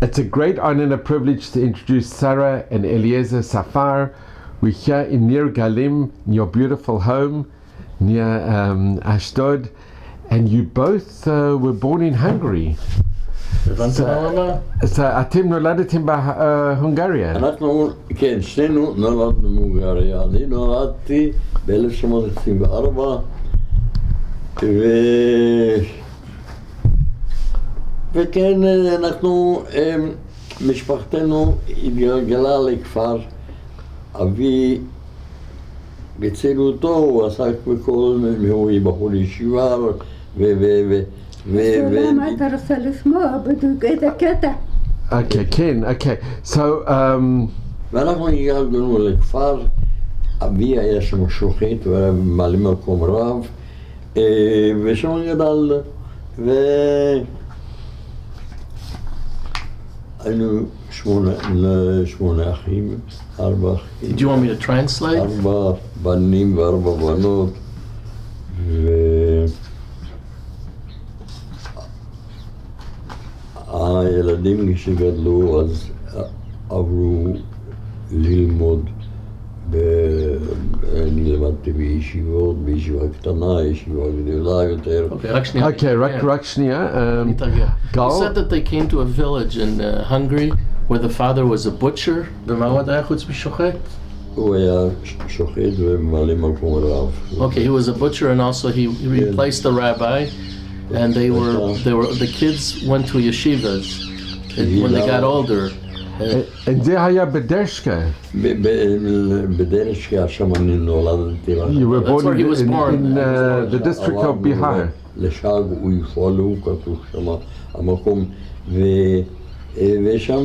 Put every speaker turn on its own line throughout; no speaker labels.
It's a great honor and a privilege to introduce Sarah and Eliezer Safar. We're here in Nir Galim, in your beautiful home near Ashdod, and you both were born in Hungary. So אתם נולדתם בהונגריה?
אנחנו, כן, שנינו נולדנו בהונגריה. אני נולדתי ב-1924 וכן, אנחנו, משפחתנו התגלגלה לכפר. אבי בצעירותו הוא עסק בכל, הוא בחור ישיבה
למה אתה רוצה לשמוע בדיוק את הקטע?
אוקיי, כן, אוקיי.
ואנחנו הגענו לכפר, אבי היה שם שוחט וממלא מקום רב, ושם גדלנו, היינו שמונה אחים, 4 אחים.
Did you want me to translate?
4 בנים ו4 בנות, הילדים כשגדלו אז עברו ללמוד, אני למדתי בישיבות, בישיבה קטנה, ישיבה גדולה יותר.
אוקיי, רק שנייה.
He said that they came to a village in Hungary where the father was a butcher. ומה הוא היה חוץ משוחט?
הוא היה שוחט וממלא מקום רב.
Okay, he was a butcher and also he replaced the rabbi. And the kids went to yeshivas when they got older.
And זה היה בדרשקה.
בדרשקה, שם אני נולדתי.
You were born in the district of Bihar.
לשג ויפעלו, כתוב שם המקום, ושם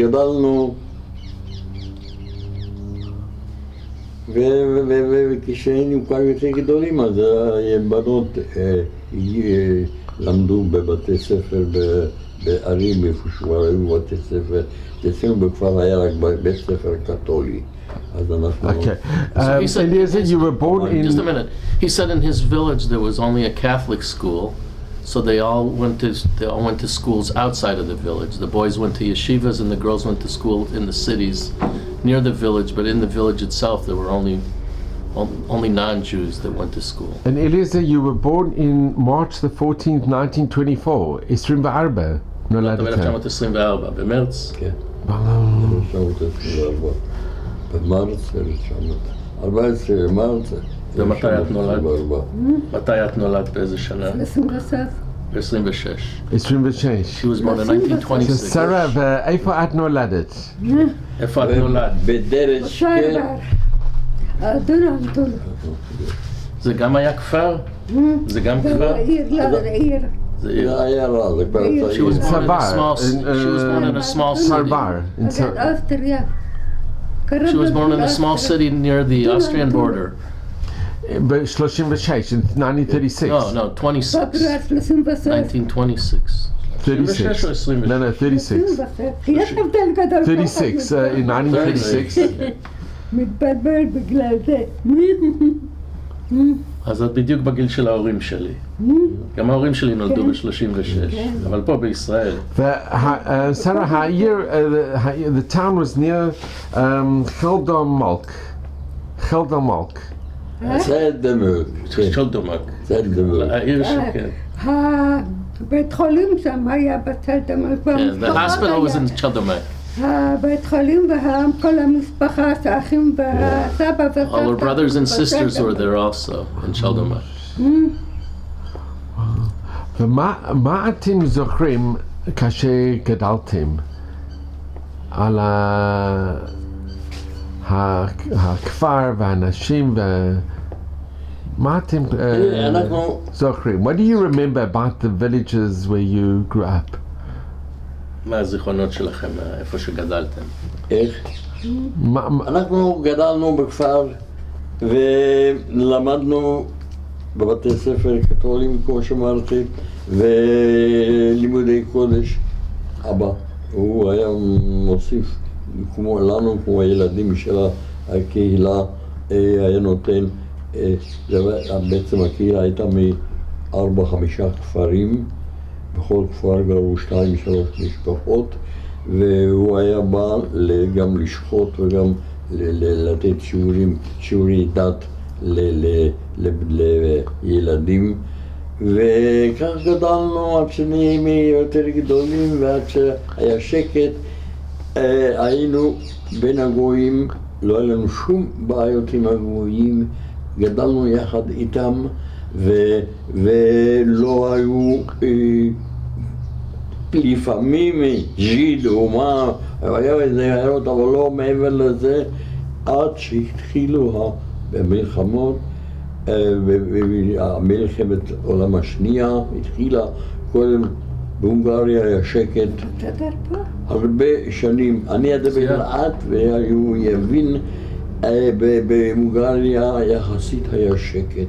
גדלנו. וכשהיינו כבר יותר גדולים, אז בנות למדו בבתי ספר בערים, איפה שכבר היו בתי ספר. אצלנו בכפר היה רק בית ספר קתולי. אז אנחנו...
Okay. Eliezer, you were born in...
Just a minute. He said in his village there was only a Catholic school, so they all went to schools outside of the village. The boys went to yeshivas and the girls went to school in the cities near the village, but in the village itself there were only non-Jews that went to school.
And Eliezer, you were born in March the 14th, 1924. 24. נולדתם.
ב-1924, במרץ.
כן. ב-1924. במרץ 1914, מרץ.
ומתי את נולדת? מתי את נולדת באיזה שנה?
26.
ב-26.
26.
She was born in 1926.
שרה, ואיפה את נולדת?
איפה את נולדת?
בדרשקה.
זה גם היה כפר? זה גם כפר?
זה עיר, זה עיר.
זה היה רע, זה כבר הייתה
She was born in a small city.
Safar.
אוסטריה.
She was born in a small city near the Austrian border.
ב-36, in 1936.
No, 26. 1926.
36. No, 36. 36, in 1936.
מתבלבל בגלל זה.
אז את בדיוק בגיל של ההורים שלי. גם ההורים שלי נולדו ב-36, אבל פה בישראל.
Sarah, the town was near Geldermalk.
צדמוק.
העיר שכן.
הבית חולים שם היה בצדמוק.
The hospital was in Cheldermak.
הבית חולים וכל המשפחה, האחים והסבא וסבתא.
All her brothers and sisters were there also in Cheldermak.
ומה אתם זוכרים כשגדלתם על הכפר והאנשים מה אתם זוכרים? What do you remember about the villages where you grew up?
מה הזיכרונות שלכם, איפה שגדלתם?
איך? אנחנו גדלנו בכפר ולמדנו בבתי ספר קתולים, כמו שאמרתי, ולימודי קודש. אבא, הוא היה מוסיף כמו לנו, כמו הילדים של הקהילה, היה נותן, בעצם הקהילה הייתה מ4-5 כפרים, בכל כפר גרו 2-3 משפחות, והוא היה בא גם לשחוט וגם לתת שיעורי דת לילדים. וכך גדלנו עד שנהיינו יותר גדולים ועד שהיה שקט. היינו בין הגויים, לא היה לנו שום בעיות עם הגויים, גדלנו יחד איתם ולא היו לפעמים ג'יד או מה, היה איזה הערות, אבל לא מעבר לזה, עד שהתחילו המלחמות, מלחמת העולם השנייה התחילה. קודם בהונגריה היה שקט הרבה שנים. אני אדבר לאט והוא יבין. בהונגריה יחסית היה שקט,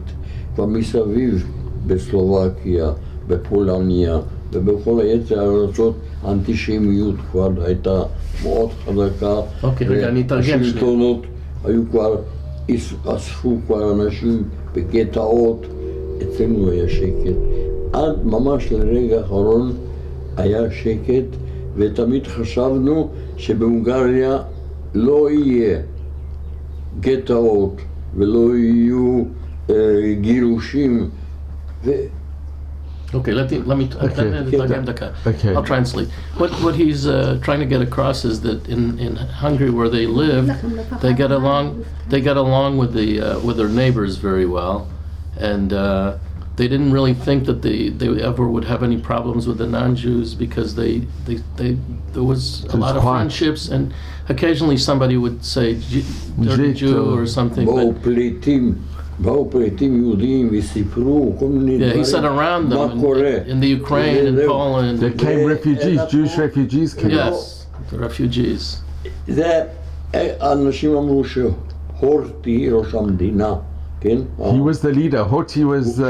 כבר מסביב בסלובקיה, בפולניה ובכל היתר הארצות האנטישמיות כבר הייתה מאוד חזקה.
רגע, אני אתרגם שנייה.
השלטונות היו כבר, אספו כבר אנשים בגטאות, אצלנו היה שקט. עד ממש לרגע האחרון היה שקט, ותמיד חשבנו שבהונגריה לא יהיה גטאות ולא יהיו גירושים.
Okay, let me I'll translate. What he's trying to get across is that in Hungary, where they live, they get along with their neighbors very well, and they didn't really think that they ever would have any problems with the non-Jews because there was a lot of friendships, and occasionally somebody would say dirty Jew or something.
באו פליטים יהודים וסיפרו כל מיני דברים.
He said around them in the Ukraine and Poland.
There came refugees, Jewish refugees came.
Yes, the refugees.
זה אנשים אמרו שהורטי ראש המדינה, כן?
He was the leader. Horthy was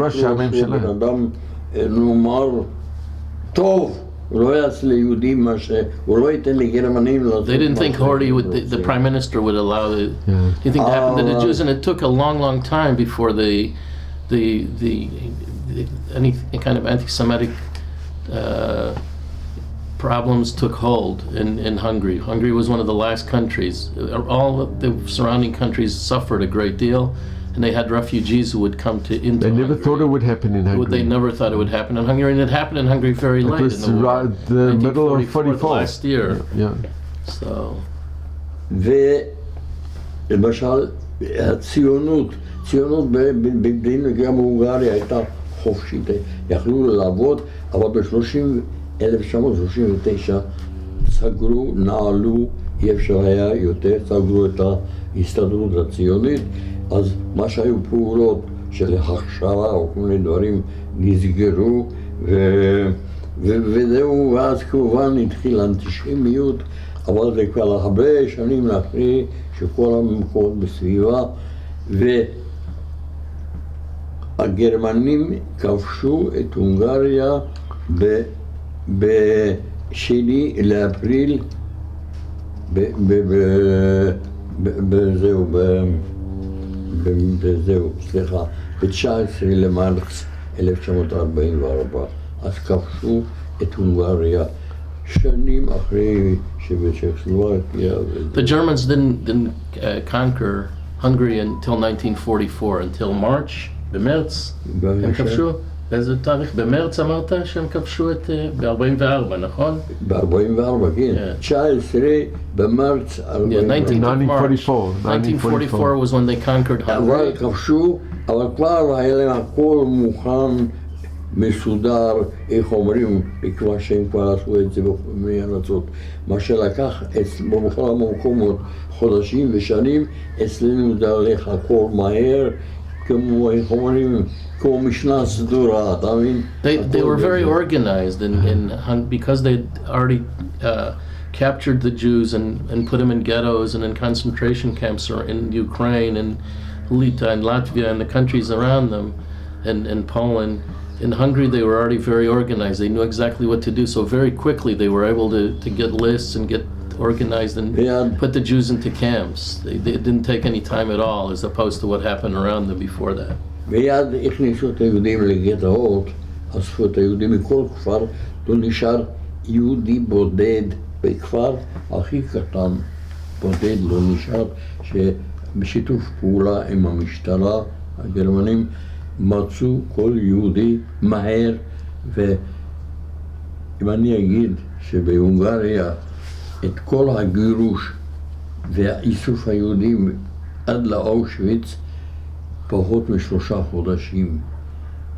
ראש הממשלה.
אדם נאמר טוב. לא יעשה ליהודים מה שהוא לא ייתן לגרמנים לעשות.
They didn't think Horthy the prime minister would allow anything to happen to the Jews, and it took a long time before the any kind of anti-Semitic problems took hold in Hungary. Hungary was one of the last countries. All the surrounding countries suffered a great deal, and they had refugees who would come into
They never
Hungary.
thought it would happen in Hungary.
They never thought it would happen in Hungary, and it happened in Hungary very late
was
in the war.
the middle of
1944,
44.
last year.
Yeah.
So.
ולמשל הציונות במדינה גם בהונגריה הייתה חופשית, יכלו לעבוד, אבל ב-1939 סגרו, נעלו, אי אפשר היה יותר, סגרו את ההסתדרות הציונית, אז מה שהיו פעולות של הכשרה או כל מיני דברים נסגרו, וזהו, ואז כמובן התחילה אנטישמיות, אבל זה כבר הרבה שנים אחרי שכל המקומות בסביבה, והגרמנים כבשו את הונגריה ב-2 לאפריל, ב-19 למרץ 1944, אז כבשו את הונגריה. שנים אחרי שבצ'כוסלובקיה.
The Germans didn't conquer Hungary until 1944, until March, במרץ, הם כבשו. באיזה תאריך? במרץ אמרת שהם כבשו את... ב-44, נכון?
ב-44, כן. 19 במרץ
1944.
1944 was when they conquered Hungary.
אבל כבשו, אבל כבר היה להם הכל מוכן, מסודר, איך אומרים, מכיוון שהם כבר עשו את זה במיני ארצות. מה שלקח בכל המקומות חודשים ושנים, אצלנו זה הולך הכל מהר, כמו, איך אומרים, כמו משנה סדורה, אתה מבין?
They were very organized, because they'd already captured the Jews and put them in ghettos and in concentration camps in Ukraine and Litva and Latvia and the countries around them, and Poland. In Hungary, they were already very organized. They knew exactly what to do. So very quickly, they were able to get lists and get organized and put the Jews into camps. It didn't take any time at all, as opposed to what happened around them before that.
ויד הכניסו את היהודים לגטאות, אספו את היהודים מכל כפר, לא נשאר יהודי בודד בכפר הכי קטן, בודד לא נשאר, שבשיתוף פעולה עם המשטרה, הגרמנים מצאו כל יהודי מהר, ואם אני אגיד שבהונגריה את כל הגירוש והאיסוף היהודים עד לאושוויץ פחות מ3 חודשים,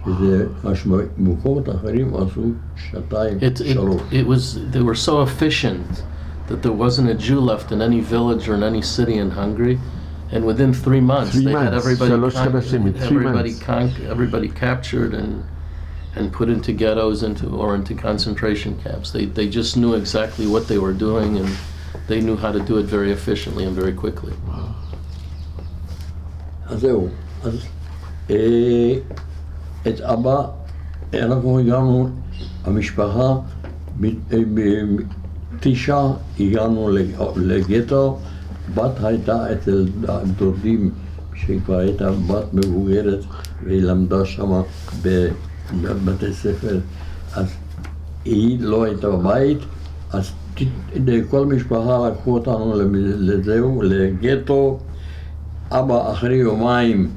שזה מה שבמקומות אחרים עשו 2-3.
They were so efficient that there wasn't a Jew left in any village or in any city in Hungary, and within 3 months they had everybody captured and put into ghettos or into concentration camps. They just knew exactly what they were doing, and they knew how to do it very efficiently and very quickly.
אז זהו, אז את אבא אנחנו הגענו, המשפחה, 9 הגענו לגטו, בת הייתה אצל דודים, שכבר הייתה בת מבוגרת והיא למדה שם בבתי ספר, אז היא לא הייתה בבית, אז כל משפחה לקחו אותנו לזהו, לגטו. אבא אחרי יומיים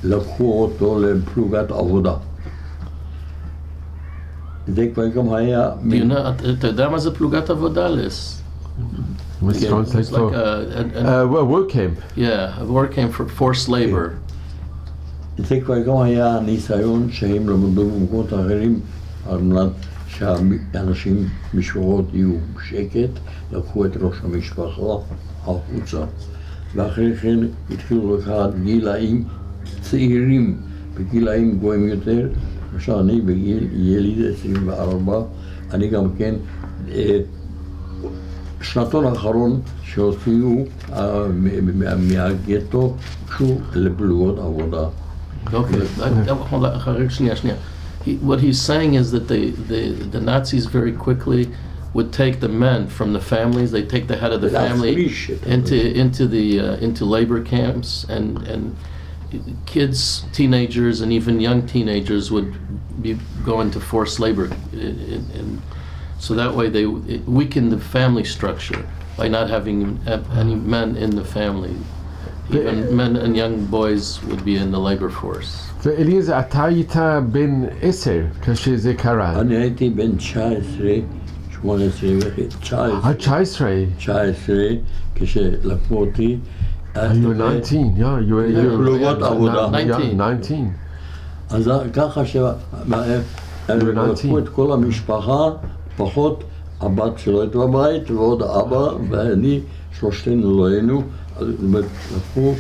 לקחו אותו לפלוגת עבודה. זה כבר גם היה...
אתה יודע מה זה פלוגת עבודה, לס?
What's translated for? A work camp.
Yeah, a work camp for forced labor.
זה כבר גם היה ניסיון שהם למדו במקומות אחרים על מנת שהאנשים, משפחות יהיו בשקט, לקחו את ראש המשפחה החוצה. ואחרי כן התחילו לקחת גילאים צעירים, בגילאים גבוהים יותר. למשל אני בגיל יליד 24, אני גם כן שנתון האחרון שהוציאו מהגטו קשור לפלוגות עבודה.
Okay, שנייה. What he's saying is that the Nazis very quickly would take the men from the families. They take the head of the family into labor camps, and kids, teenagers, and even young teenagers would be going to forced labor, and so that way they weakened the family structure by not having any men in the family. Even men and young boys would be in the labor force.
ואליעזר, אתה היית בן 10 כשזה קרה.
אני הייתי בן 19, 18, 19, כשלקחו אותי.
You were 19, yeah, you were
פלוגות עבודה.
19.
אז ככה לקחו את כל המשפחה, פחות הבת שלו הייתה בבית, ועוד אבא ואני, שלושתנו לא היינו, לקחו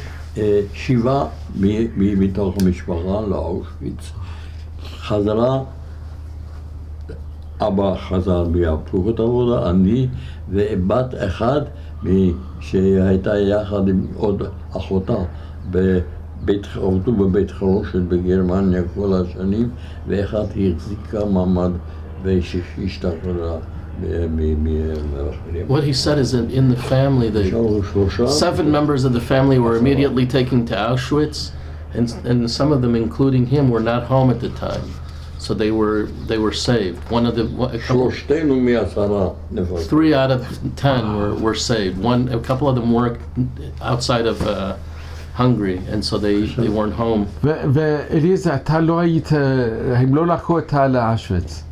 7 מתוך המשפחה לאושוויץ. חזרה, אבא חזר בפלוגות עבודה, אני ובת אחד שהייתה יחד עם עוד אחותה עבדו בבית חרושת בגרמניה כל השנים, ואחת החזיקה מעמד והשתחררה.
What he said is that in the family, 7 members of the family were immediately taken to Auschwitz, and some of them, including him, were not home at the time, so they were saved. 3 out of 10 were saved. A couple of them worked outside of Hungary, and so they weren't home.
ואליעזר, אתה לא היית, הם לא לקחו אותה לאושוויץ.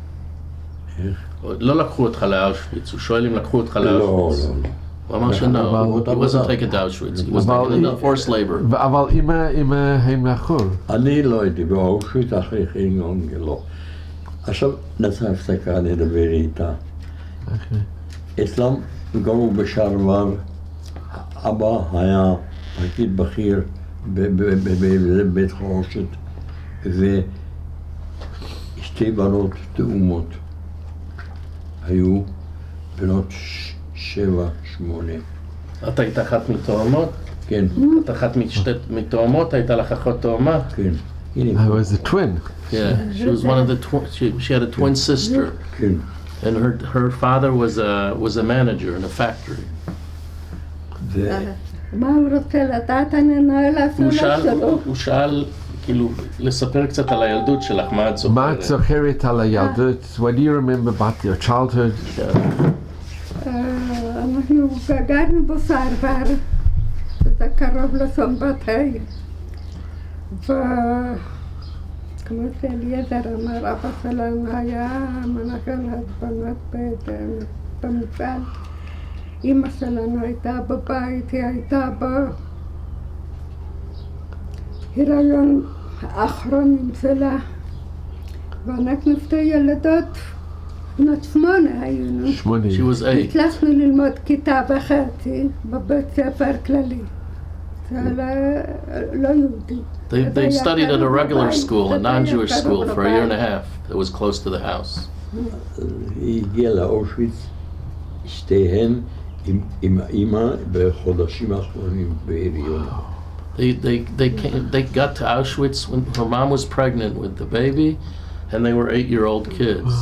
לא לקחו אותך לאושוויץ, הוא שואל אם לקחו אותך לאושוויץ. הוא אמר שלא, he wasn't taken to Auschwitz, he was taken into forced labor.
אבל אם הם לקחו?
אני לא הייתי באושוויץ, אחרי כן לא. עכשיו נעשה הפסקה, נדבר איתה. אצלם גרו בשער, אבא היה פקיד בכיר בבית חרושת, ושתי בנות תאומות. היו בנות 7, 8.
אתה היית אחת מתאומות?
כן.
אתה אחת מתאומות? הייתה לך אחות תאומה?
כן.
I was a twin.
Yeah, she was one of the she had a twin sister.
כן.
And her father was a manager in a factory.
מה הוא רוצה לדעת? אני נועל לעשות שלו.
הוא שאל כאילו, לספר קצת על הילדות שלך, מה את זוכרת?
מה את זוכרת על הילדות? What do you remember about your childhood?
אנחנו גרנו בספר, זה קרוב לסנבתי, וכמו שאליעזר אמר, אבא שלנו היה מנחם הדבנות במפעל. אמא שלנו הייתה בבית, היא הייתה בהיריון האחרונים שלה, ואנחנו שתי ילדות בנות 8 היינו.
8.
She was 8.
הצלחנו ללמוד כיתה וחצי בבית ספר כללי. זה לא יהודי.
They studied at a regular school, a non-Jewish school, for a year and a half. That was close to the house.
היא הגיעה לאושוויץ, שתיהן עם האמא בחודשים האחרונים בהיריון.
They got to Auschwitz when her mom was pregnant with the baby, and they were 8-year-old kids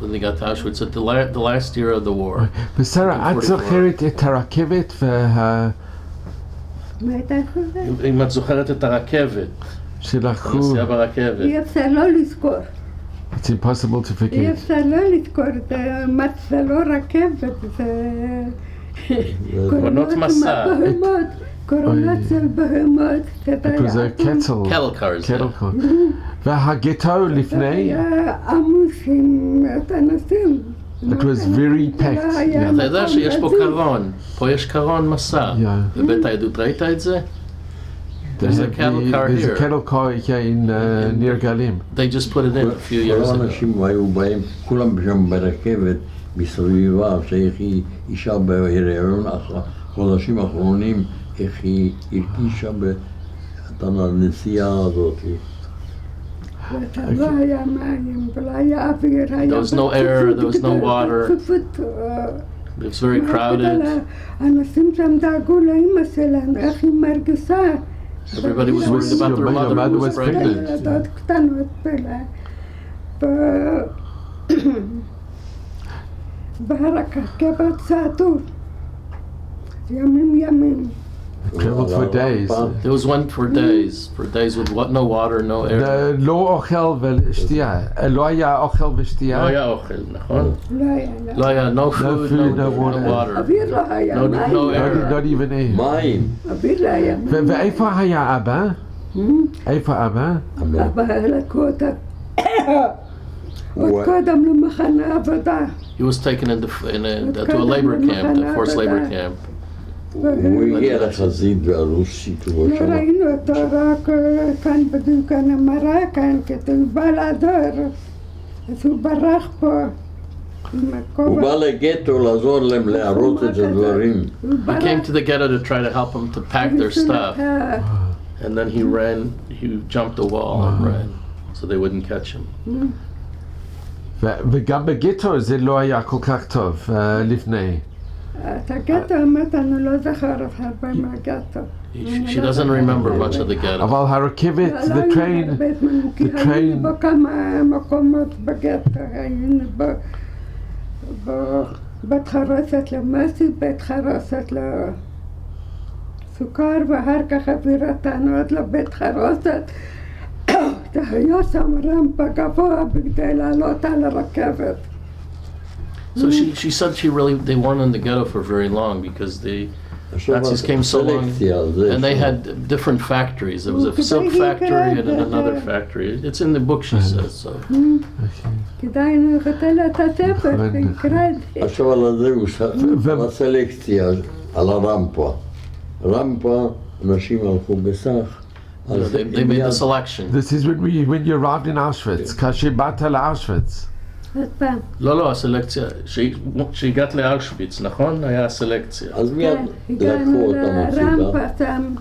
when they got to Auschwitz at the last year of the war.
ושרה, את זוכרת את הרכבת
מה הייתה חוזרת?
אם את זוכרת את הרכבת,
שלקחו...
הנסיעה ברכבת.
אי אפשר לא לזכור.
It's impossible to
אי
forget.
אפשר לא לזכור, זה לא רכבת, זה...
קרונות מסע.
קרונות של בהמות.
It was a kettle.
Cattle cars.
Kettle car. והגטו לפני...
היה עמוס עם אנשים.
It was very packed.
אתה יודע שיש פה קרון, פה יש קרון מסע. בבית העדות ראית את זה? There's a cattle car
There's a
here.
cattle car here in Nir Galim.
They just put it in a few years
כל
ago.
האנשים היו בהם, כולם שם ברכבת, בסביבה, שאיך היא אישה בהיריון, חודשים האחרונים, איך היא הרגישה בנסיעה הזאת.
לא היה מים, ולא היה אוויר.
There was no air, there was no water. It was very crowded.
אנשים שם דאגו לאמא שלנו, איך היא מרגישה.
Everybody was worried about their mother who was pregnant.
ילדות קטנות פלא. בהרכבת צעדו, ימים.
Traveled for days.
There was one for days with what? No water, no air.
לא אוכל ושתייה. לא היה אוכל ושתייה.
לא היה אוכל, נכון? לא היה no food, no water.
אוויר לא היה,
No
מים.
air.
Not even air.
מים.
אוויר לא היה.
ואיפה היה אבא? איפה אבא?
אבא לקחו אותה עוד קודם למחנה עבודה.
He was taken to a labor camp, a forced labor camp.
הוא הגיע לחזית והרוסית, הוא
לא
שם.
ראינו אותו רק כאן בדוכן המראה, כאן כתוב בא לעזור. אז הוא ברח פה עם הכובע.
הוא בא לגטו לעזור להם להרוס את הדברים.
He came to the ghetto to try to help them to pack their stuff. And then he jumped the wall and ran, so they wouldn't catch him.
וגם בגטו זה לא היה כל כך טוב לפני.
את הגטו אמרת, אני לא זוכרת הרבה מהגטו.
She doesn't remember much of the ghetto.
אבל הרכבת, the train,
היינו בכמה מקומות בגטו, היינו בית חרוסת למסי, בית חרוסת לסוכר, ואחר כך העבירה אותנו עוד לבית חרוסת. היה שם רמפה גבוה בכדי לעלות על הרכבת.
So she said they weren't in the ghetto for very long because the Nazis came so long, and they had different factories. There was a silk factory and another factory. It's in the book, she says. So.
כדאי לבטל את הספר, תקרא את זה.
עכשיו על זה, על הסלקציה, על הרמפה. רמפה, אנשים הלכו בסך.
They made the selection.
This is when you arrived in Auschwitz, כאשר באת לאושוויץ.
עוד פעם.
לא, הסלקציה, שהגעת לאושוויץ, נכון? היה הסלקציה.
אז מיד לקחו
הגענו
אותם הצידה.
לרמפה שם.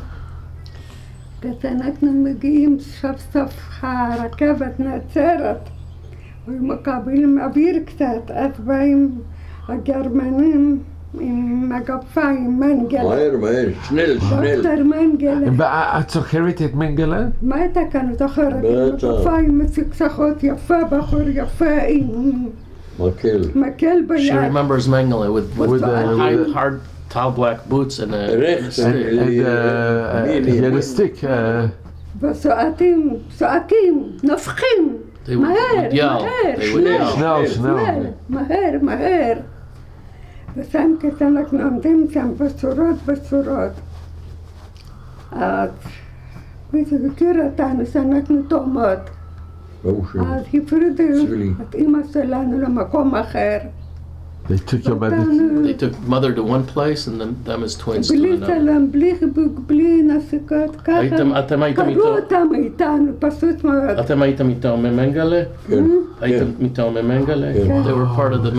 כשאנחנו מגיעים סוף סוף הרכבת נעצרת, ומקבלים אוויר קצת, אז באים הגרמנים עם מגפיים, מנגלה.
מהר, שנל.
דוקטור מנגלה.
ואת זוכרת את מנגלה?
מה הייתה כאן? זוכרת? מגפיים מסוכסכות, יפה, בחור יפה, עם מקל
She
ביד.
remembers Mengele with hard, tall black boots and a stick.
And a stick.
וסועטים, צועקים, נופחים,
They would,
מהר,
would yell.
מהר,
They would yell.
Snel,
מהר,
snel.
מהר, מהר. ושם אנחנו עומדים שם בצורות. אז מישהו הכיר אותנו שאנחנו תאומות.
ברור שלא.
אז הפרידו
צבילי.
את אמא שלנו למקום אחר.
They took your mother.
אותנו
They took mother to one place and then them as twins to
בלי
another.
צלם, בלי חיבוק, בלי נסיקות, ככה.
אתם הייתם
קבלו
איתו?
אותם איתנו, פשוט מאוד.
אתם הייתם איתו ממנגלה?
כן,
הייתם
כן.
איתו ממנגלה?
כן.
They were part of the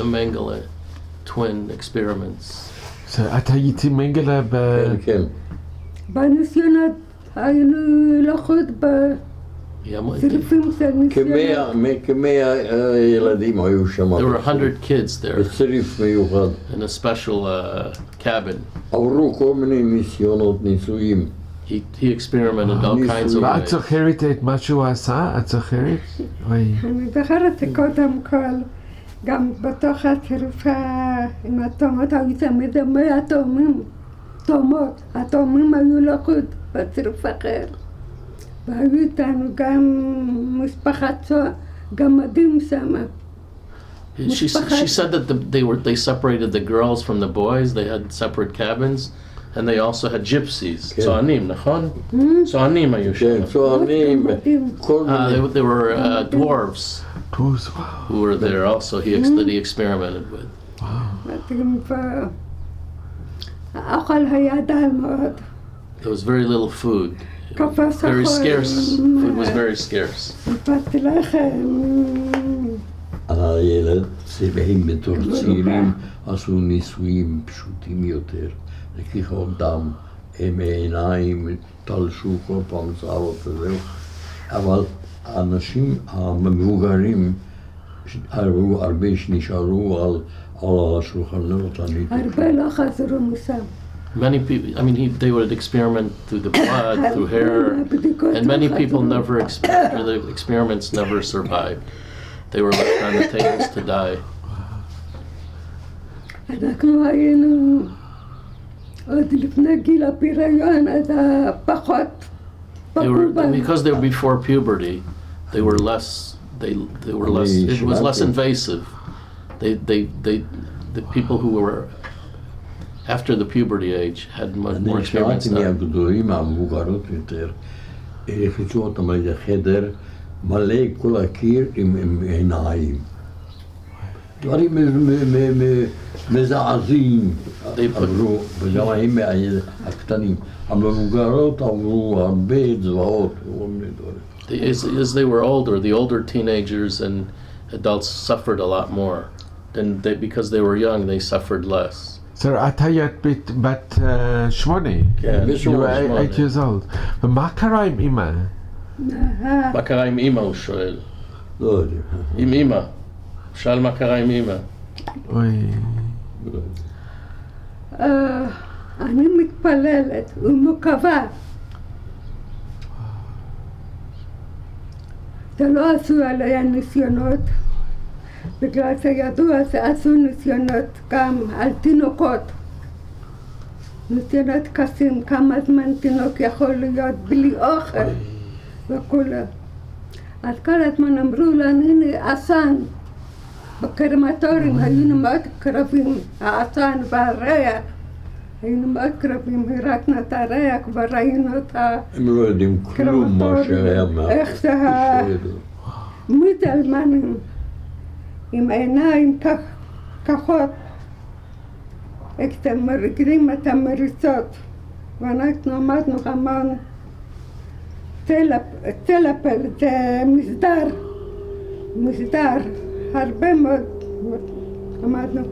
Mengele twin experiments.
So את היית עם מנגלה
כן, כן.
בניסיונות היינו לחוד
Yeah,
בצירופים של ניסיונות.
כמאה ילדים היו שם.
there were 100 kids there
בציריף מיוחד.
in a special cabin.
עברו כל מיני ניסיונות, ניסויים.
He experimented all kinds of
ואת
ways.
זוכרת את מה שהוא עשה? את זוכרת? אוי.
אני זוכרת שקודם כל, גם בתוך הצירופה עם התאומות היו תמיד 100 תאומות. התאומים היו לחוד בצירוף אחר. והיו איתנו גם משפחת גמדים שם.
She said that they separated the girls from the boys. They had separate cabins, and they also had gypsies.
כן.
צוענים, נכון? צוענים היו שם.
כן, צוענים, כל מיני.
There were dwarves
Tools, wow.
who were there also. That he experimented with.
מדהים, האוכל היה דל מאוד.
There was very little food.
קפה
Very
שחור.
scarce. Food was very scarce.
נפלתי לחם.
הילד, והם בתור צעירים עשו ניסויים פשוטים יותר. לקיחת דם, מעיניים, תלשו כל פעם שערות וזהו. אבל האנשים המבוגרים, הרבה שנשארו על השולחנות הניתוחים.
הרבה לא חזרו משם.
Many people, I mean, they would experiment through the blood, through hair, and many people never, the experiments never survived. They were left on the tables to die.
אנחנו היינו עוד לפני גיל הפריון, אז פחות
They were,
פגעו
because they were before puberty, they were less, they were less, it was less invasive. The people who were after the puberty age had much more
אני
experiments
שמעתי
done.
מהגדולים, המבוגרות יותר, חיצו אותם על החדר, מלא כל הקיר עם עיניים. דברים מזעזעים עברו, וגם הם הקטנים. המבוגרות עברו הרבה זוועות, כל מיני דברים.
As they were older, the older teenagers and adults suffered a lot more. Because they were young, they suffered less.
So את היית בת 8.
כן,
You were 8 years old. ומה קרה עם אמא?
מה קרה עם אמא, הוא שואל.
לא יודע.
עם אמא. שאל מה קרה עם אמא.
אוי.
אני מתפללת ומקווה. זה לא עשו עליה ניסיונות, בגלל שידוע שעשו ניסיונות גם על תינוקות. ניסיונות קשים, כמה זמן תינוק יכול להיות בלי אוכל וכולי. אז כל הזמן אמרו לנו, הנה עשן. בקרמטורים היינו מאוד קרבים, העשן והריח. היינו מאוד קרבים, הרקנו את הריח וראינו את
הם לא יודעים כלום מה שהיה
איך זה המוטלמנים עם עיניים כחות, איך אתם מרגילים את המריצות. ואנחנו עמדנו המון טלפל, זה מסדר, הרבה מאוד עמדנו.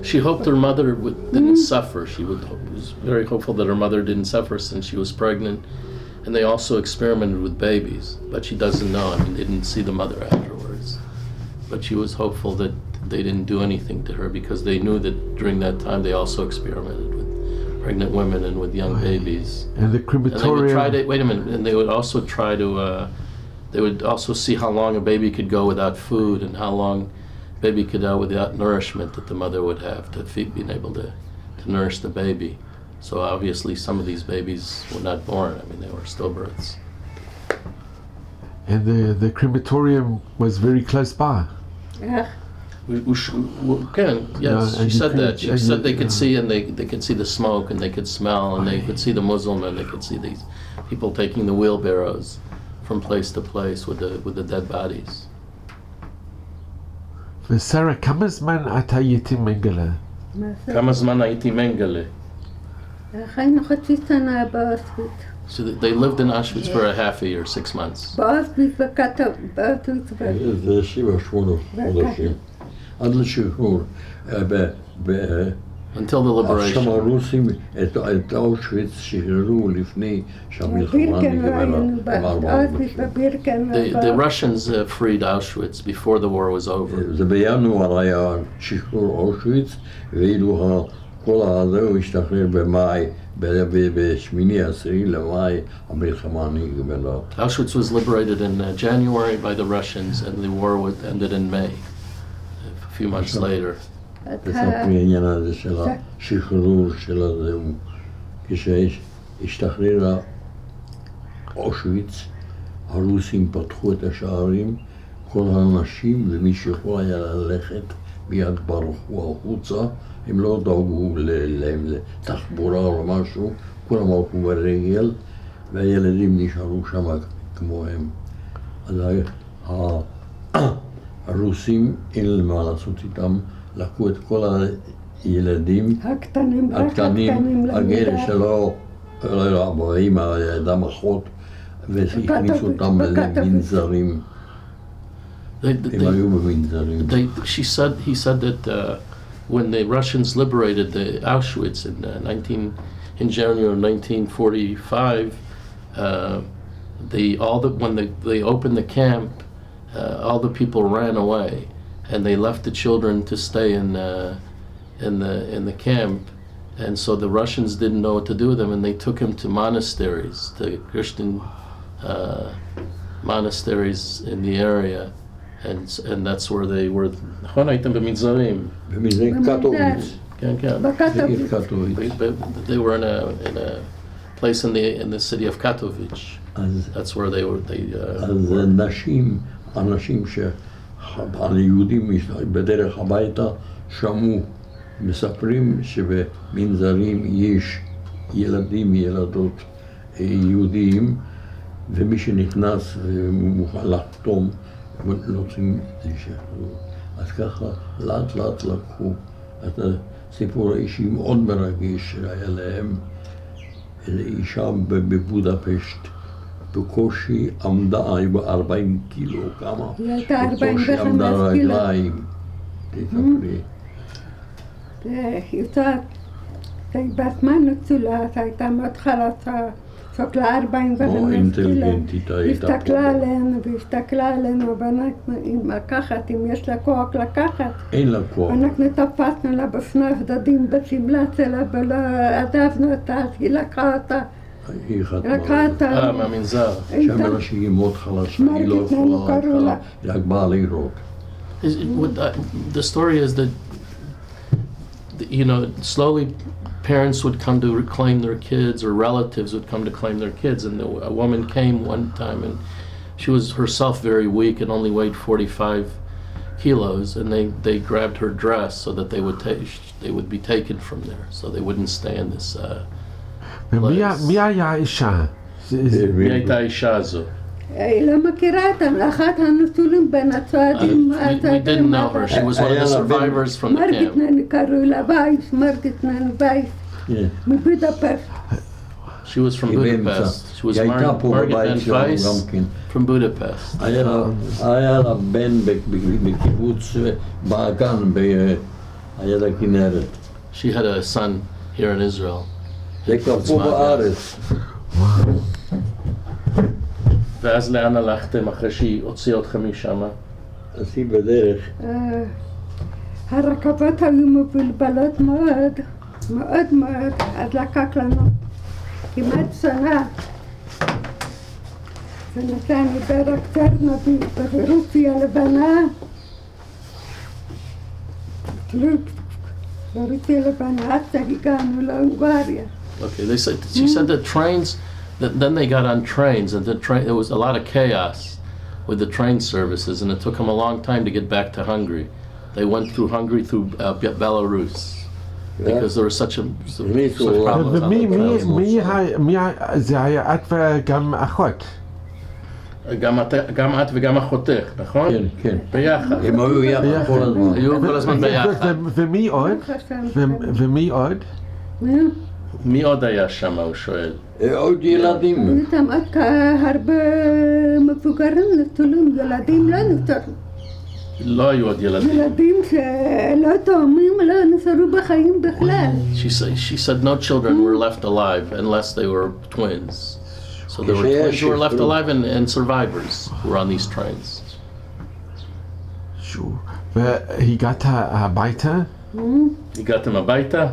She hoped her mother didn't suffer. She was very hopeful that her mother didn't suffer since she was pregnant. And they also experimented with babies, but she doesn't know. I mean, they didn't see the mother afterwards. But she was hopeful that they didn't do anything to her because they knew that during that time they also experimented with pregnant women and with young babies.
And the
And they would
crematorium.
try to, wait a minute, and they would also try to, they would also see how long a baby could go without food and how long baby could go without nourishment that the mother would have to feed, being able to nourish the baby. So obviously some of these babies were not born. I mean, they were stillbirths.
And the crematorium was very close by.
איך?
Yes,
and
she
you
said
could-
that. She
and
said
you-
they could see, and they could see the smoke, and they could smell, and they could see the Muslim, and they could see these people taking the wheelbarrows from place to place with the dead bodies.
ושרה, כמה זמן את הייתי מנגלה?
מה זה?
כמה זמן הייתי מנגלה?
היינו חצי שנה באושוויץ.
So they lived in Auschwitz for a half a year, 6 months.
באושוויץ באושוויץ.
זה 7-8 חודשים. עד לשחרור.
Until the
עכשיו
liberation.
הרוסים את אושוויץ שחררו לפני שהמלחמה
בבירקן
נגמרה.
היינו באושוויץ, בבירקן.
The Russians freed Auschwitz before the war was over.
זה בינואר היה שחרור אושוויץ, ואילו כל הזה הוא השתחרר במאי, ב8-10 למאי המלחמה נגמרה.
Auschwitz was liberated in January by the Russians, and the war ended in May, a few months later.
תספרי העניין הזה של השחרור של הזה. כשהשתחרר אושוויץ, הרוסים פתחו את השערים, כל האנשים ומי שיכול היה ללכת מיד ברחו החוצה, הם לא דאגו להם לתחבורה או משהו, כולם הלכו ברגל והילדים נשארו שם כמוהם. אז הרוסים אין להם מה לעשות איתם, לקחו את כל הילדים
הקטנים, רק
הקטנים,
הקטנים
הגר
למידה.
שלא, האבאים, האדם אחות, והכניסו אותם למנזרים.
They-
הם
they-
היו במנזרים.
he said that when the Russians liberated the Auschwitz in January of 1945, when they opened the camp, all the people ran away, and they left the children to stay in the camp, and so the Russians didn't know what to do with them, and they took him to monasteries, to Christian monasteries in the area. And that's where they were. נכון, הייתם במנזרים.
במנזרים קטוביץ.
כן, כן.
בעיר קטוביץ.
They were in a place in the city of Katowice.
אז
That's where they were.
אז אנשים היהודים בדרך הביתה שמעו, מספרים שבמנזרים יש ילדים, ילדות יהודיים, ומי שנכנס ומוכן לחתום, לא רוצים להישאר. אז ככה לאט לאט לקחו את הסיפור האישי מאוד מרגש שהיה להם. אישה בבודפשט בקושי עמדה, היו 40 קילו, כמה?
היא הייתה 45
בקושי עמדה
קילו.
רגליים. תספרי.
היא יודעת, היא בזמן נצולת, הייתה מאוד חלשה, שוקלה 45 קילו.
אינטליגנטית הייתה.
הסתכלה עלינו והסתכלה עלינו, ואנחנו לקחת, אם יש לה כוח לקחת.
אין לה כוח.
אנחנו תפסנו לה בשני הצדדים בשמלה שלה ולא עזבנו אותה, אז היא לקחה אותה.
היא חתמה.
לקחה אותה.
מהמנזר.
שם לה שהיא מאוד חלשה, היא לא יכולה להתחלה, היא רק באה לראות.
The story is that, slowly parents would come to reclaim their kids, or relatives would come to claim their kids, and a woman came one time, and she was herself very weak and only weighed 45 kilos, and they grabbed her dress so that they would be taken from there, so they wouldn't stay in this
ומי היה האישה?
מי הייתה האישה הזו?
היא לא מכירה אותם, לאחת הנצולים בין הצועדים.
We didn't know her. She was one of the survivors from the camp.
מרגיטנני קראו לה וייס, מרגיטנני וייס, מבודפשט.
She was from Budapest. She was Margaret Weiss from Budapest.
היה לה בן בקיבוץ באגן, היה לה כנרת.
She had a son here in Israel.
זה כבר פה בארץ.
ואז לאן הלכתם אחרי שהיא הוציאה אתכם משם?
עשי בדרך.
הרכבות היו מבולבלות מאוד, מאוד מאוד, אז לקח לנו כמעט שנה. ונסענו דרך צ'רנוביל ברוסיה לבנה, ברוסיה לבנה, עד שהגענו להונגריה.
Okay, she said that trains, then they got on trains, and there was a lot of chaos with the train services, and it took them a long time to get back to Hungary. They went through Hungary through Belarus because there was such problems on the trains.
מי זה היה את וגם אחות?
גם את וגם אחותך, נכון?
כן, כן.
ביחד.
הם היו יחד כל הזמן.
היו כל הזמן ביחד.
ומי עוד?
מי עוד היה שם, הוא שואל?
עוד ילדים.
איתם עוד הרבה מבוגרים נטולים, ילדים לא נטולים.
לא היו עוד ילדים.
ילדים שלא תאומים לא נשארו בחיים בכלל.
She said no children were left alive unless they were twins. So there were twins who were left alive and survivors who were on these trains.
והגעת הביתה?
הגעתם הביתה?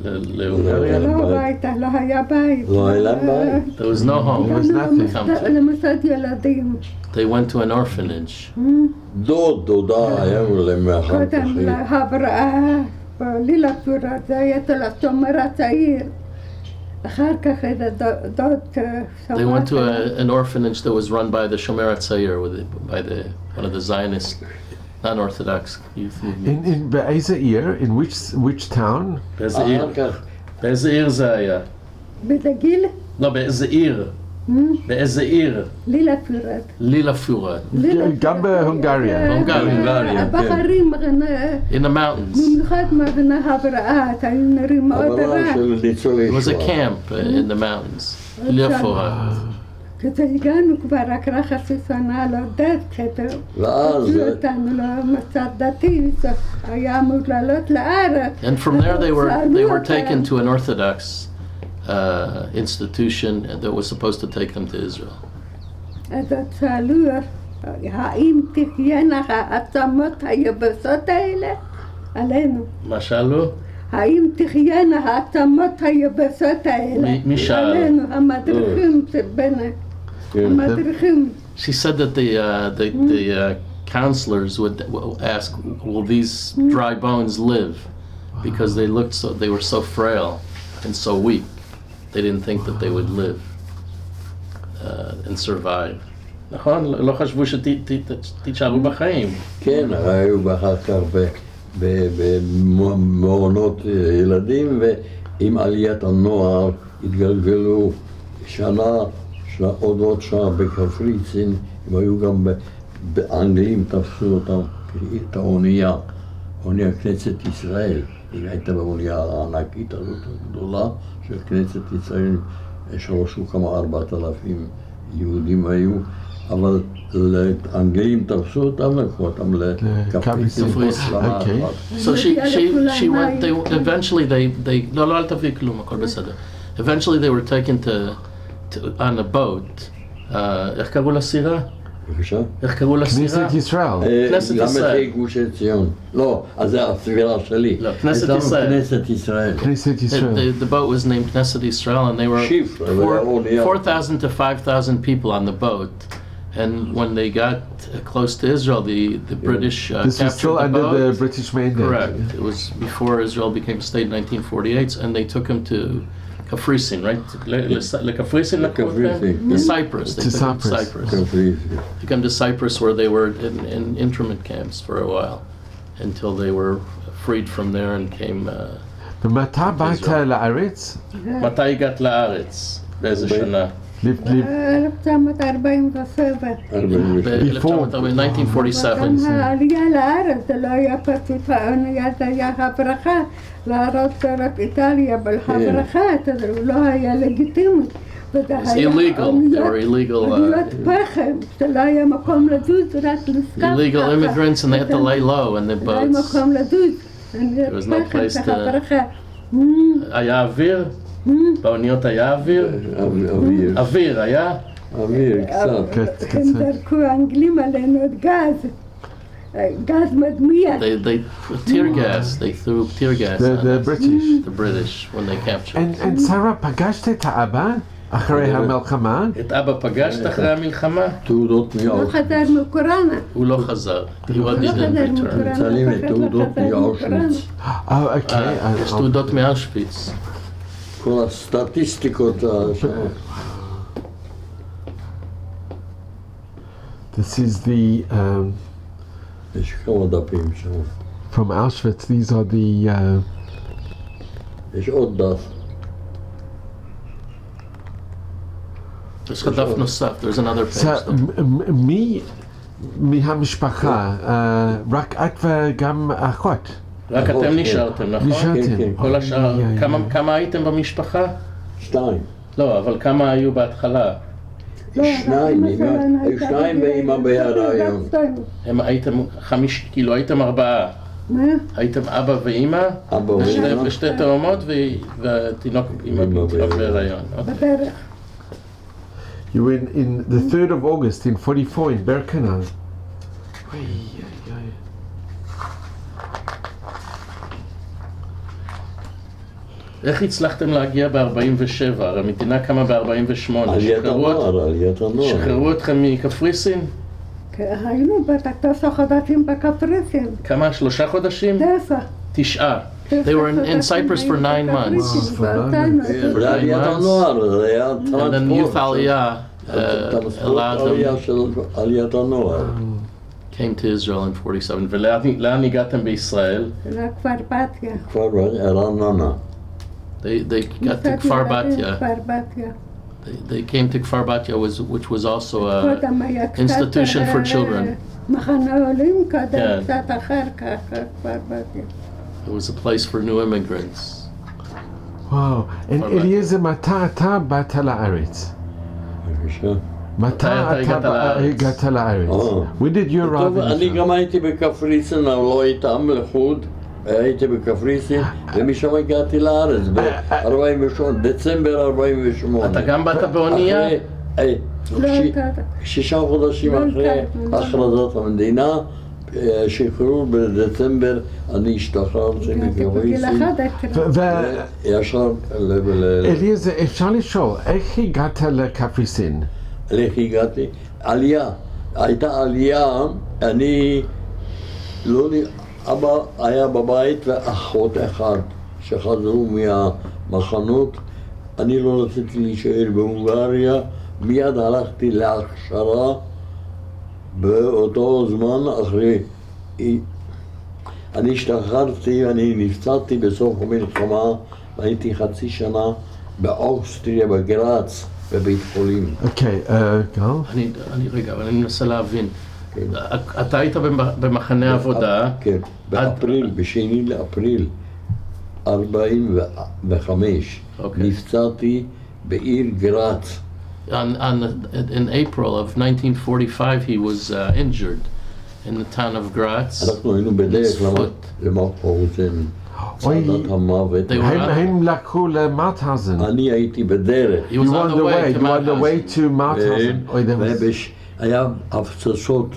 להונגריה?
לא הביתה, לא היה בית.
לא היה להם בית.
There was no home.
There was nothing.
למוסד ילדים.
They went to an orphanage.
דודה, היו להם מאחר
קודם
כחי.
להבראה, בלילה פורה, זה היה תל השומר הצעיר. אחר כך איזה דוד
They went to an orphanage that was run by the Shomer HaTzair, by one of the Zionist, non-Orthodox youth movements.
In באיזה עיר? In which town?
באיזה עיר? באיזה עיר זה היה?
בדגיל?
לא, באיזה עיר? באיזה עיר?
לילה פורת.
לילה פורת.
גם בהונגריה.
הונגריה.
הבחרים,
In the mountains.
במיוחד מגנה הבראה, היו נראים מאוד רע.
It was a camp in the mountains. לילה פורת.
כשהגענו כבר רק חצי שנה לעודד, כשהוציאו אותנו למצד דתי, היה אמור לעלות לארץ.
And from there they were taken to an Orthodox institution that was supposed to take them to Israel.
אז שאלו, האם תחיינה העצמות היבשות האלה? עלינו.
מה שאלו?
האם תחיינה העצמות היבשות האלה?
מי שאל?
עלינו, המדריכים שביניהם. המדריכים.
She said that the counselors would ask, will these dry bones live? Because they were so frail and so weak. They didn't think that they would live and survive. נכון? לא חשבו שתישארו בחיים.
כן, היו אחר כך במעונות ילדים, ועם עליית הנוער התגלגלו שנה, עוד שנה בקפריסין, הם היו גם באנגלים, תפסו אותם, את האונייה, אונייה כנסת ישראל. היא הייתה באונייה הענקית הזאת הגדולה של כנסת ישראל, שרשו כמה 4,000 יהודים היו, אבל לאנגלים תפסו אותם, לקחו אותם לקפריסין.
So she went, eventually they, לא, אל תביא כלום, הכל בסדר. Eventually they were taken on a boat. איך קראו לסירה?
בבקשה?
איך קראו לסירה?
כנסת ישראל.
כנסת ישראל.
גם גוש עציון. לא, אז זה הסבירה שלי.
לא, כנסת ישראל.
כנסת ישראל.
כנסת ישראל.
The boat was named Knesset Israel, and they were 4,000 to 5,000 people on the boat. And when they got close to Israel, the British
This was still
captured the
under the
boat.
British mandate.
Correct. It was before Israel became a state in 1948, and they took him to Kafrisin, right? Kafrisin, to Cyprus. They
To
took him to
Cyprus.
Cyprus. Took him to Cyprus, where they were in internment camps for a while, until they were freed from there and came.
ומתי באת לארץ?
מתי הגעת לארץ? באיזה שנה?
1947.
ב-1947.
העלייה לארץ זה לא היה פשוט, האונייה זה היה הברכה, להרוס רק איטליה, אבל הברכה הוא לא היה לגיטימי.
It's illegal. They were illegal.
פחם, שלא היה מקום לדוד, רק לסקף.
Illegal immigrants, and they had to lay low in the
לא היה
boats.
מקום לדוד.
There was no place to. היה אוויר? באוניות היה אוויר? אוויר היה?
אוויר, קצת.
הם זרקו האנגלים עלינו את גז. גז מדמיע.
They tear gas. They threw tear gas.
The British.
The British when they captured.
And שרה, פגשת את האבא אחרי המלחמה?
את אבא פגשת אחרי המלחמה?
תעודות
לא
מאושוויץ.
חזר מקורונה.
הוא לא חזר. He
לא
didn't
חזר
return.
מקורונה.
מצלמים את תעודות מאושוויץ.
אוקיי.
יש תעודות מאושוויץ.
כל הסטטיסטיקות השונות.
This is the
יש כמה דפים שם.
from Auschwitz. These are the
יש עוד דף.
יש לך דף נוסף, there's another page.
so, מי מהמשפחה, רק את וגם אחות?
רק אתם נשארתם, נכון?
נשארתם.
כל השאר, כמה הייתם במשפחה?
2.
לא, אבל כמה היו בהתחלה?
שניים ואמא בהיריון.
הייתם כאילו הייתם 4.
מה?
הייתם אבא ואמא?
אבא ואמא.
ושתי תאומות והתינוק בהיריון.
בדרך.
You were in the 3rd of August in 44 in Birkenau.
איך הצלחתם להגיע ב-47? הרי המדינה קמה ב-48.
עליית הנוער.
שחררו אתכם מקפריסין?
היינו בתשע חודשים בקפריסין.
כמה? 3 חודשים?
9.
9. They were in Cyprus for 9 months.
זה עליית הנוער, זה היה
And then youth Aliyah allowed them,
עליית הנוער.
came to Israel in 47. ולאן הגעתם בישראל?
לכפר בתיה.
כבר רעננה.
They got to Kfar Batya.
כפר בתיה.
They came to Kfar Batya, which was also a institution for children.
מחנה עולים קודם, קצת אחר כך, כפר בתיה.
It was a place for new immigrants.
Wow. And Eliezer, מתי אתה באת לארץ? מתי אתה הגעת לארץ? When did you arrive in
אני
Israel?
גם הייתי בקפריסין, אבל לא איתם לחוד. הייתי בקפריסין, ומשם הגעתי לארץ ב-48, דצמבר 48.
אתה גם באת באונייה?
6 חודשים אחרי הכרזת המדינה, שחררו בדצמבר, אני השתחררתי מקפריסין. וישר
אליעזר, אפשר לשאול, איך הגעת לקפריסין?
איך הגעתי? עלייה. הייתה עלייה, אני לא... אבא היה בבית ואחות אחד שחזרו מהמחנות. אני לא רציתי להישאר בהונגריה, מיד הלכתי להכשרה באותו זמן אחרי. אני השתחררתי, אני נפצעתי בסוף המלחמה, הייתי חצי שנה באוסטריה, בגראץ, בבית חולים.
אוקיי, גל?
רגע, אבל אני מנסה להבין. אתה היית במחנה עבודה?
כן, באפריל, בשני לאפריל 45, נפצעתי בעיר גראץ.
In April of 1945 he was injured in the town of Graz.
אנחנו היינו בדרך למאוטהאוזן, צעדת המוות.
הם לקחו למאוטהאוזן.
אני הייתי בדרך.
He was on the
way to מאוטהאוזן.
היה הפצצות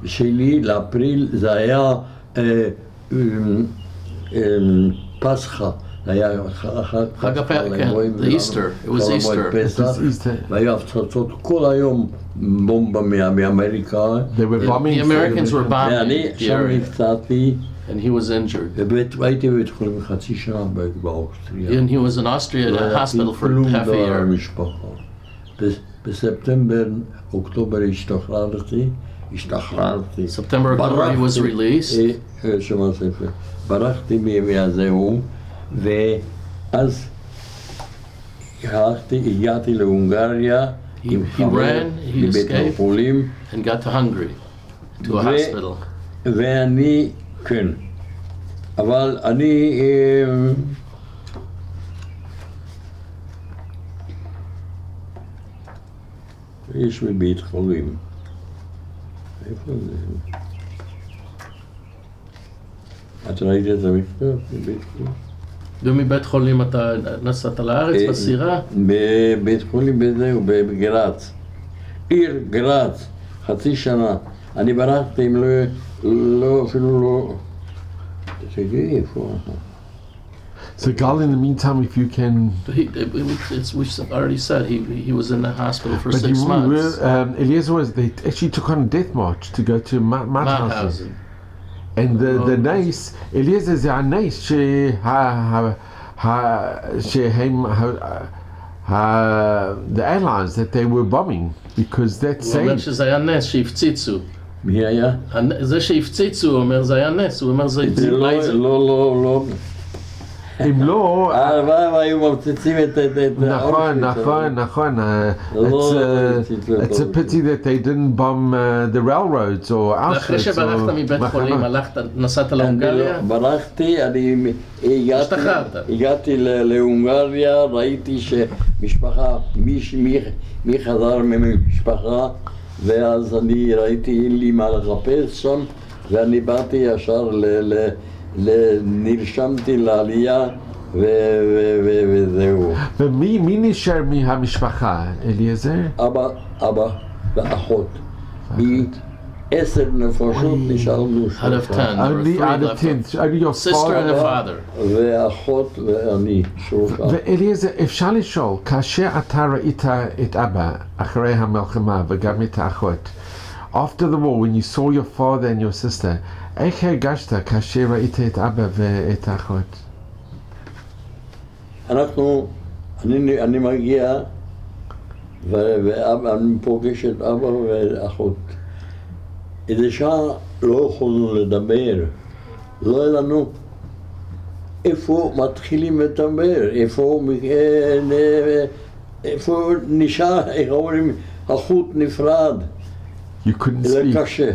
שלי לאפריל, זה היה פסחא, היה
חג הפסח, Easter, it was Easter.
והיו הפצצות כל היום, בומבה מאמריקה.
The Americans were bombing
ואני
the
שם
area,
נפצעתי.
and he was injured.
והייתי בבית חולים חצי שנה באוסטריה.
And he was in Austria at a hospital for half a year.
בספטמבר, אוקטובר השתחררתי.
September, October he was released.
ברחתי מהזהו, ואז הגעתי להונגריה עם חבר לבית החולים.
And got to Hungary, to a hospital.
ואני, כן, אבל אני... יש בבית חולים. איפה זה? את ראית את המכתב בבית חולים?
ומבית חולים אתה נסעת לארץ בסירה?
בבית חולים בזהו, בגראץ. עיר גראץ, חצי שנה. אני ברחתי אם לא, אפילו לא... תגידי איפה.
So Gal, in the meantime, if you can...
We've already said he was in the hospital for 6 months.
Eliezer they actually took on a death march to go to Mauthausen. And the nice, Eliezer זה הניס the airlines that they were bombing, because that
הוא אומר
saying
שזה היה נס שהפציצו.
מי היה?
זה שהפציצו, הוא אומר, זה היה נס, הוא אומר, זה...
זה לא.
אם לא,
היו מפציצים את
נכון. It's a pity that they didn't bomb the railroads or
ואחרי
Auschwitz
שברחת
or
מבית חולים, נסעת להונגריה?
ברחתי, הגעתי להונגריה, ראיתי שמשפחה, מי חזר ממשפחה, ואז אני ראיתי לי מה לחפש שם, ואני באתי ישר נרשמתי לעלייה וזהו.
ומי נשאר מהמשפחה, אליעזר?
אבא ואחות. 10 נפשות נשארנו
Out of 10, there were 3
Only
left.
10, only your
Sister and a father.
ואחות ואני, 3.
ואליעזר, אפשר לשאול, כאשר אתה ראית את אבא אחרי המלחמה וגם את האחות, after the war, when you saw your father and your sister, איך הרגשת כאשר ראית את אבא ואת האחות?
אני מגיע ואני פוגש את אבא ואחות. איזה שעה לא יכולנו לדבר, לא היה לנו איפה מתחילים לדבר, איפה נשאר, איך אומרים, החוט נפרד.
You couldn't
זה
speak.
קשה,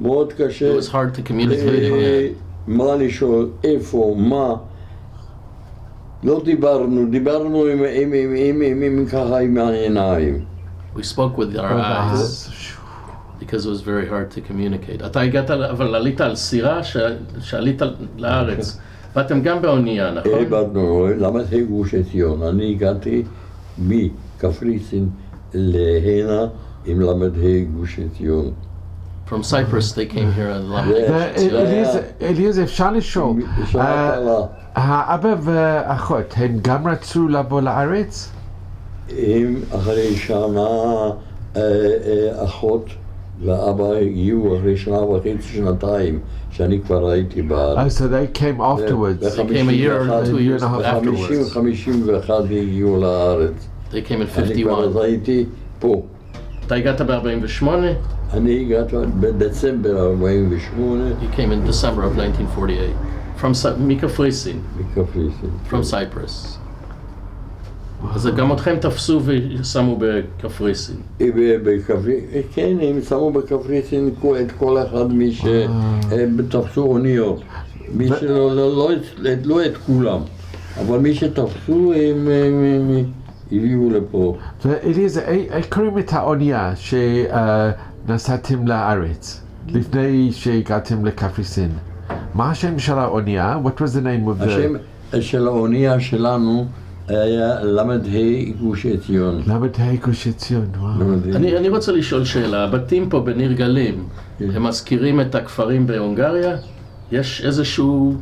מאוד קשה.
It was hard to communicate.
מה לשאול, איפה, מה. לא דיברנו עם ככה עם העיניים.
We spoke with our eyes because it was very hard to communicate. אתה הגעת, אבל עלית על סירה שעלית לארץ. ואתם גם באונייה, נכון?
באנו, למדתי גוש עציון. אני הגעתי מקפריסין להנה עם למדתי גוש עציון.
From Cyprus they came here and
אליעזר, אפשר לשאול, האבא והאחות, הם גם רצו לבוא לארץ?
הם אחרי שנה אחות ואבא הגיעו אחרי שנה וחצי, שנתיים, שאני כבר הייתי בארץ.
Oh, so they came afterwards.
they came a year or 2 years afterwards.
51 הגיעו לארץ.
They came in
אני כבר
51.
הייתי פה.
אתה הגעת ב-48?
אני הגעתי בדצמבר 48.
You came in December of 1948. From מקפריסין.
מקפריסין.
From Cyprus. אז גם אתכם תפסו ושמו בקפריסין.
כן, הם שמו בקפריסין את כל אחד מי שתפסו אוניות. מי לא את כולם, אבל מי שתפסו הם הביאו לפה.
ואליעזר, איך קוראים את האונייה שנסעתם לארץ לפני שהגעתם לקפריסין? מה השם של האונייה? What was the name of the...
השם של האונייה שלנו היה למד-ה' גוש עציון.
למד-ה' גוש עציון, וואו.
אני רוצה לשאול שאלה, הבתים פה בניר גלים, הם מזכירים את הכפרים בהונגריה? יש איזשהו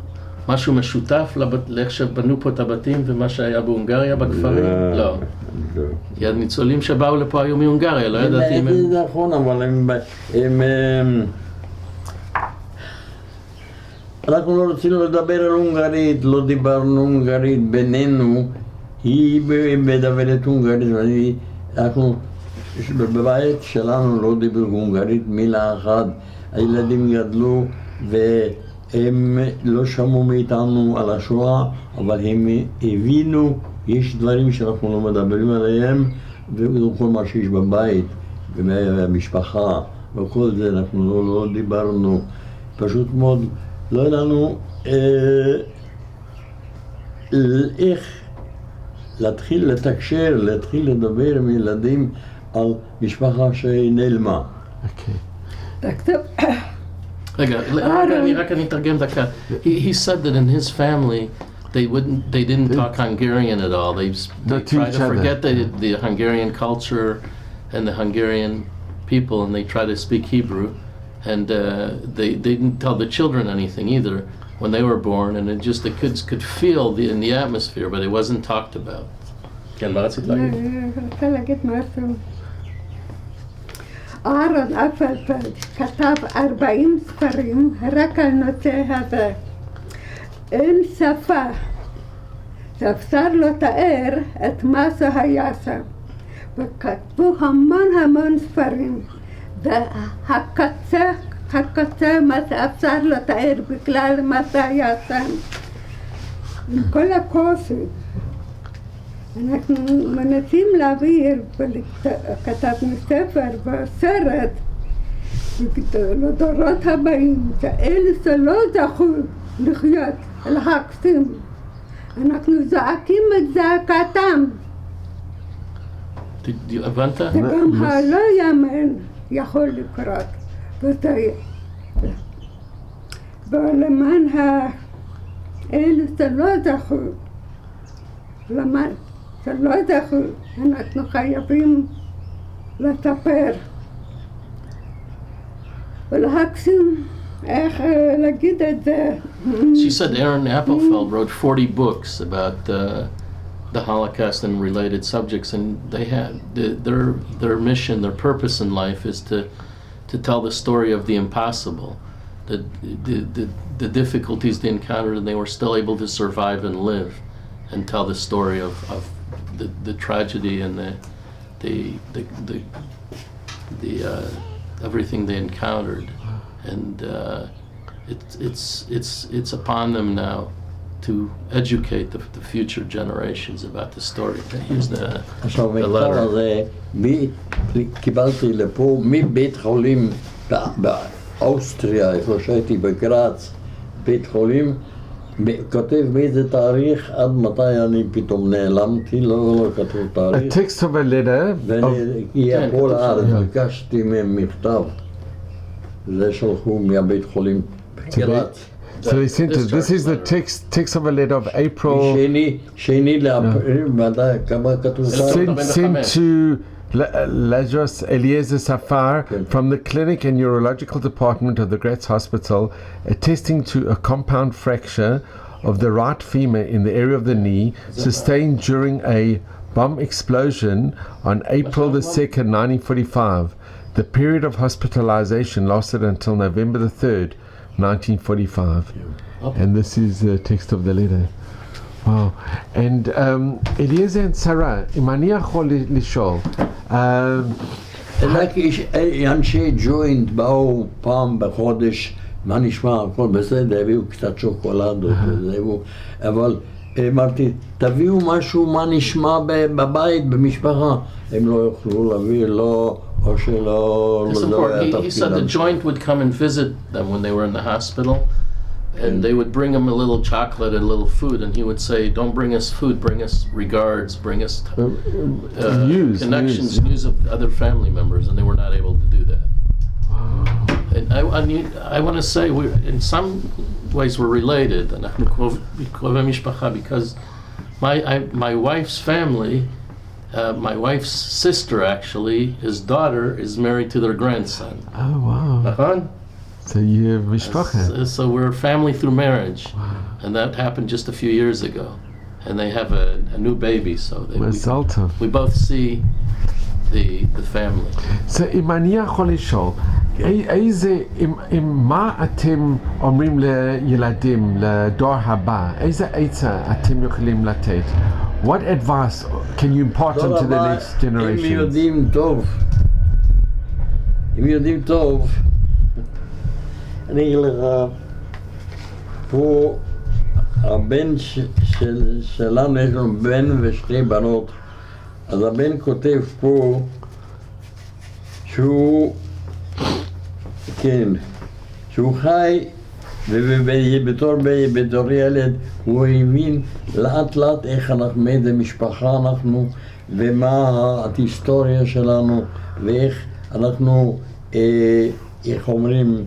משהו משותף לאיך שבנו פה את הבתים ומה שהיה בהונגריה בכפרים? לא. כי הניצולים שבאו לפה היו מהונגריה, לא ידעתי אם הם...
זה נכון, אבל הם... אנחנו לא רצינו לדבר על הונגרית, לא דיברנו הונגרית בינינו, היא מדברת הונגרית, אנחנו בבית שלנו לא דיברו הונגרית מילה אחת, הילדים גדלו והם לא שמעו מאיתנו על השואה, אבל הם הבינו, יש דברים שאנחנו לא מדברים עליהם, וכל מה שיש בבית, והמשפחה, וכל זה אנחנו לא דיברנו, פשוט מאוד. לא היה לנו איך להתחיל לתקשר, להתחיל לדבר עם ילדים על משפחה שנעלמה.
רגע, אני אתרגם דקה. He said that in his family they didn't talk Hungarian at all. They tried to forget the Hungarian culture and the Hungarian people, and they try to speak Hebrew. And they didn't tell the children anything either when they were born, and it just the kids could feel in the atmosphere, but it wasn't talked about. כן, מה רצית להגיד?
אני רוצה להגיד משהו. אהרון אפלפלד כתב 40 ספרים רק על נושא הזה. אין שפה שאפשר לתאר את מה שהיה שם. וכתבו המון ספרים. והקצה מה שאפשר לתאר בכלל מה שהיה שם. עם כל הקושי. אנחנו מנסים להעביר, כתבנו ספר וסרט לדורות הבאים, שאלה שלא זכו לחיות, להקסים. אנחנו זעקים את זעקתם.
הבנת?
וגם הלא יאמן יכול לקרות. ולמען אלה שלא זכו, שלא זכו, אנחנו חייבים לספר ולהקסים, איך להגיד את זה.
She said Aaron Appelfeld wrote 40 books about the Holocaust and related subjects, and they had their mission, their purpose in life is to tell the story of the impossible, the difficulties they encountered, and they were still able to survive and live, and tell the story of the tragedy and the everything they encountered, and it's upon them now to educate the future generations about the story. Here's the letter.
קיבלתי לפה מבית חולים באוסטריה, איפה שהייתי בגרץ, בית חולים, כותב באיזה תאריך, עד מתי אני פתאום נעלמתי, לא כתוב תאריך.
A text of a letter.
והגיע פה לארץ, ביקשתי מהם מכתב. זה שלחו מהבית חולים בגרץ.
So they sent it. This is the text of a letter of April.
שני לאפריל, מתי, כמה כתוב?
Sent to Lazarus Eliezer Safar from the clinic and neurological department of the Graz Hospital, attesting to a compound fracture of the right femur in the area of the knee sustained during a bomb explosion on April the 2nd, 1945. The period of hospitalization lasted until November the 3rd, 1945. And this is the text of the letter. Wow. And Eliezer and Sarah, אם אני יכול לשאול,
רק אנשי ג'וינט באו פעם בחודש, מה נשמע, הכל בסדר, הביאו קצת שוקולדות, אבל אמרתי, תביאו משהו, מה נשמע בבית, במשפחה. הם לא יוכלו להביא, לא, או שלא...
He said the joint would come and visit them when they were in the hospital, and they would bring him a little chocolate and a little food, and he would say, don't bring us food, bring us regards, bring us connections, news of other family members, and they were not able to do that. Wow. And I want to say, in some ways we're related, because my wife's family, my wife's sister actually, his daughter, is married to their grandson.
Oh wow. So you have mishpacha.
So we're family through marriage. Wow. And that happened just a few years ago. And they have a new baby, so we both see the family.
So אם אני יכול לשאול, מה אתם אומרים לילדים, לדור הבא? איזה עצה אתם יכולים לתת? What advice can you impart into the next generation?
אם יודעים טוב, אני אגיד לך, פה הבן שלנו, יש לנו בן ושתי בנות, אז הבן כותב פה שהוא חי, ובתור ילד הוא הבין לאט לאט איך אנחנו, מאיזה משפחה אנחנו, ומה ההיסטוריה שלנו, ואיך אנחנו, איך אומרים,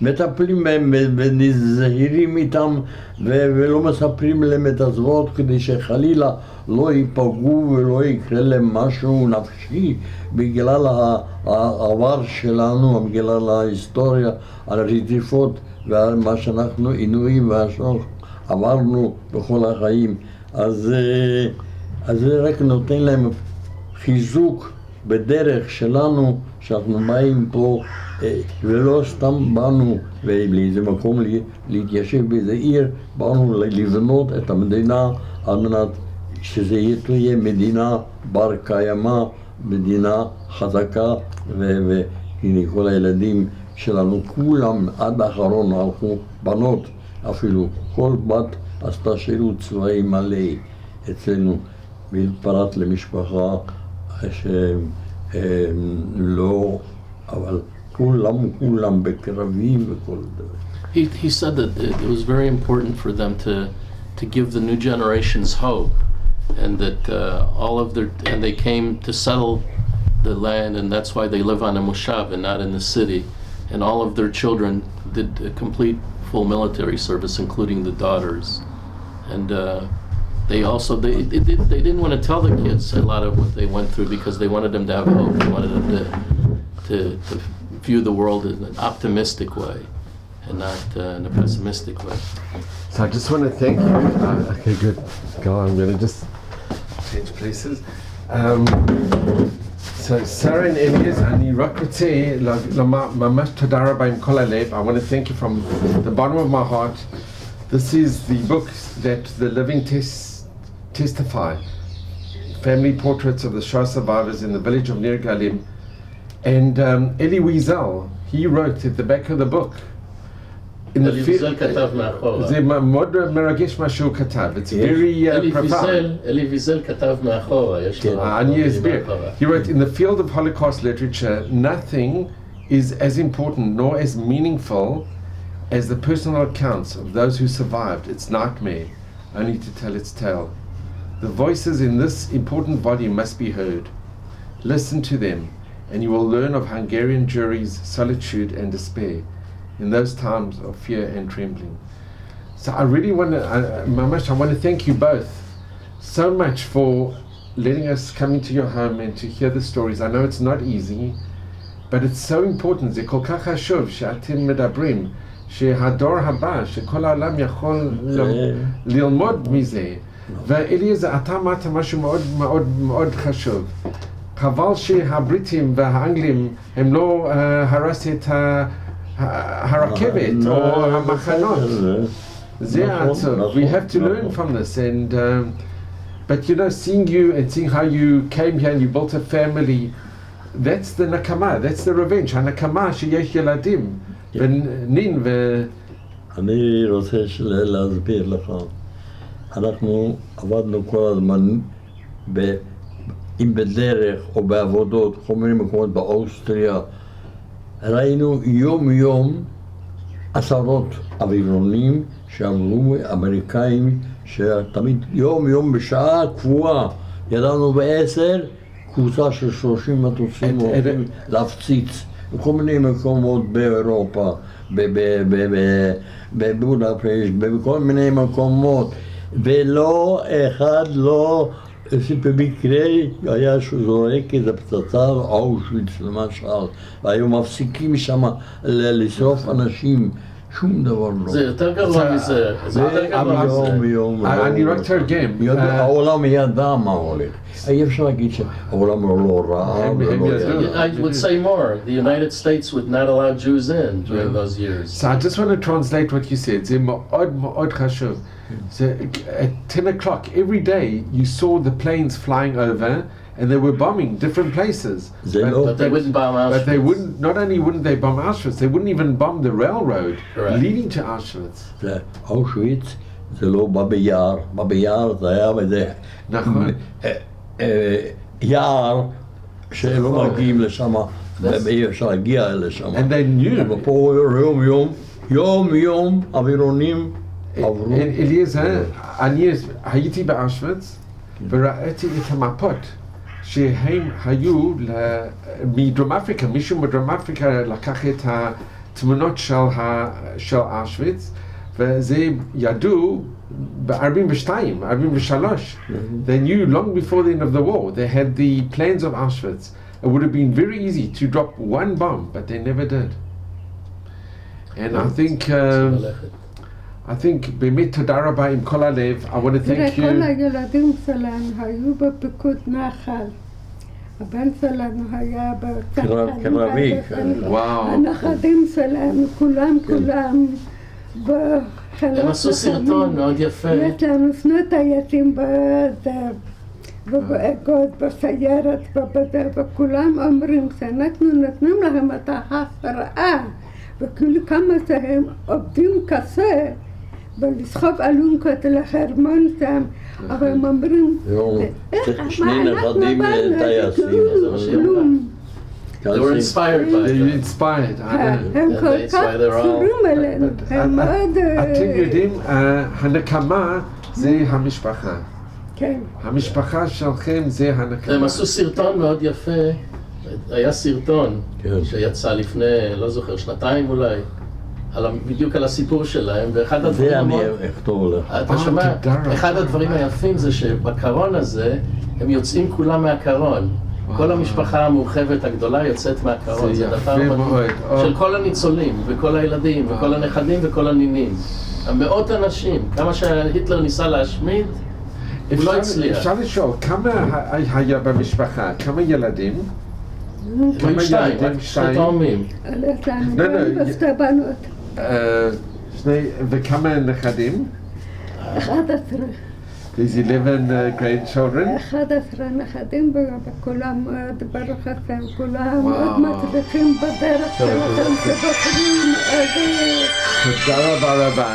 מטפלים בהם ונזהירים איתם ולא מספרים להם את הזוועות כדי שחלילה לא ייפגעו ולא יקרה להם משהו נפשי בגלל העבר שלנו, בגלל ההיסטוריה, הרדיפות ומה שאנחנו עינויים עברנו בכל החיים. אז זה רק נותן להם חיזוק בדרך שלנו שאנחנו באים פה ולא סתם באנו לאיזה מקום להתיישב באיזה עיר, באנו לבנות את המדינה על מנת שזה תהיה מדינה בר קיימא, מדינה חזקה, והנה כל הילדים שלנו, כולם עד האחרון הלכו, בנות אפילו, כל בת עשתה שירות צבאי מלא אצלנו, והתפרט למשפחה שלא, אבל כולם בקרבים וכל דבר.
He said that it was very important for them to give the new generations hope, and that and they came to settle the land, and that's why they live on a moshav and not in the city. And all of their children did a complete full military service, including the daughters. And they didn't want to tell the kids a lot of what they went through because they wanted them to have hope. They wanted them to view the world in an optimistic way and not in a pessimistic way.
So I just want to thank you. Okay, good. Go on, I'm going to just change places. So Sarah and Eliezer, אני רק רוצה לומר ממש תודה רבה עם כל הלב. I want to thank you from the bottom of my heart. This is the book that the living testify. Family portraits of the Shoah survivors in the village of Nir Galim. And Eli Wiesel, he wrote at the back of the book.
Eliezer כתב מאחורה.
זה מאוד מרגש מה שהוא כתב. It's very profound.
Eliezer כתב מאחורה.
אני אסביר. He wrote, in the field of Holocaust literature, nothing is as important nor as meaningful as the personal accounts of those who survived its nightmare, only to tell its tale. The voices in this important volume must be heard. Listen to them, and you will learn of Hungarian Jewry's solitude and despair in those times of fear and trembling. So I really want to, Mamash, I want to thank you both so much for letting us come into your home and to hear the stories. I know it's not easy, but it's so important. זה כל כך חשוב שאתם מדברים, שהדור הבא, שכל העולם יכול ללמוד מזה. ואליעזר, אתה אמרת משהו מאוד מאוד מאוד חשוב. חבל שהבריטים והאנגלים הם לא הרסו את הרכבת או המחנות. זה עצוב. We have to learn from this. And but you know, seeing you and seeing how you came here and you built a family, that's the nakama, that's the revenge. הנקמה שיש ילדים ונין
אני רוצה להסביר לך. אנחנו עבדנו כל הזמן אם בדרך או בעבודות, כל מיני מקומות באוסטריה. ראינו יום יום עשרות אווירונים שעברו אמריקאים, שתמיד יום יום בשעה קבועה, ידענו ב10 קבוצה של 30 מטוסים הולכים להפציץ בכל מיני מקומות באירופה, בבודפשט, בכל מיני מקומות, ולא אחד לא במקרה היה שזורק איזה פצצה אושוויץ למשל, והיו מפסיקים שם לשרוף אנשים, שום דבר לא.
זה יותר גרוע מזה.
יום.
אני רק תרגם.
העולם ידע מה הולך. אי אפשר להגיד שהעולם לא רע.
I would say more. The United States would not allow Jews in during those years.
So I just want to translate what you said. זה מאוד מאוד חשוב. So at 10 o'clock every day you saw the planes flying over and they were bombing different places.
But they wouldn't bomb Auschwitz.
But they wouldn't, not only wouldn't they bomb Auschwitz, they wouldn't even bomb the railroad leading to Auschwitz.
אושוויץ זה לא בא ביער, בא ביער זה היה בזה.
נכון.
יער שלא מגיעים לשם, ואי אפשר להגיע לשם.
And they knew.
ופה יום יום אווירונים עברו.
אליעזר, אני הייתי באושוויץ וראיתי את המפות שהם היו מדרום אפריקה, מישהו מדרום אפריקה לקח את התמונות של אושוויץ וזה ידעו ב-42, 43. They knew long before the end of the war. They had the plans of Auschwitz. It would have been very easy to drop one bomb, but they never did. And I think באמת תודה רבה עם כל הלב. I want to thank you.
כל הילדים שלנו היו בפיקוד נחל. הבן שלנו היה בצנחנים.
קרבי.
וואו.
הנכדים שלנו, כולם בחלק
הם עשו סרטון מאוד יפה.
יש לנו שני טייסים באגוז, בסיירת, ובזה, וכולם אומרים שאנחנו נותנים להם את ההשראה, וכאילו כמה שהם עובדים קשה, ולסחוב אלונקות לחרמון שם, אבל הם אומרים,
שני נכדים טייסים.
כלום.
They were inspired by
They
it.
inspired.
הם כל כך קשורים אלינו, הם מאוד...
אתם יודעים, הנקמה זה המשפחה.
כן.
המשפחה שלכם זה הנקמה.
הם עשו סרטון מאוד יפה, היה סרטון שיצא לפני, לא זוכר, שנתיים אולי, בדיוק על הסיפור שלהם, ואחד הדברים...
זה אני אכתוב לך.
אתה שומע? אחד הדברים היפים זה שבקרון הזה, הם יוצאים כולם מהקרון. כל המשפחה המורחבת הגדולה יוצאת מהקרון, זה דבר מדהים. של כל הניצולים, וכל הילדים, וכל הנכדים, וכל הנינים. מאות אנשים, כמה שהיטלר ניסה להשמיד, הוא לא הצליח.
אפשר לשאול, כמה היה במשפחה? כמה ילדים?
כמה שתיים, רק שני תאומים.
יש לנו בן ושתי בנות.
וכמה נכדים?
11.
There's 11 grandchildren.
11 נכדים, וכולם מאוד ברוך השם, כולם מאוד מצליחים בדרך שלכם שבוחרים
תודה רבה רבה.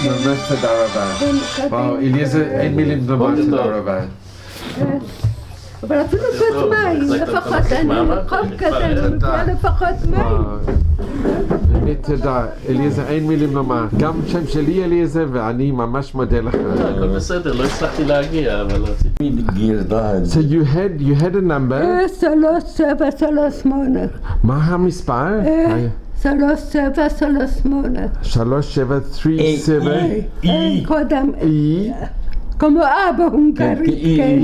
ממש תודה רבה. וואו, אליעזר, אין מילים דומות, תודה רבה.
אבל אפילו כוס מים, לפחות, אני חום כזה, אני מביאה לפחות מים.
באמת תודה, אליעזר, אין מילים לומר. גם שם שלי אליעזר, ואני ממש מודה לך.
הכל בסדר, לא הצלחתי להגיע, אבל רציתי.
So you had a number.
3738.
מה המספר?
3738.
3737.
קודם,
E.
כמו אבא הונגרית, כן.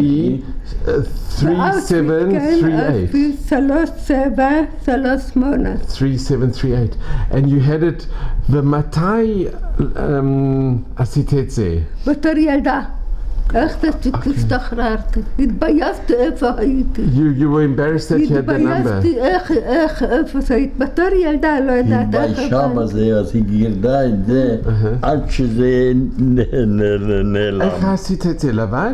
3738.
3738.
3738. And you had it, ומתי עשית את זה?
בתור ילדה. איך השתחררתי? התביישתי איפה הייתי.
You were embarrassed that you had the number.
התביישתי איפה שהיית. בתור ילדה לא יודעת איך
התביישה בזה, אז היא גירדה את זה עד שזה נעלם.
איך עשית את זה? לבד?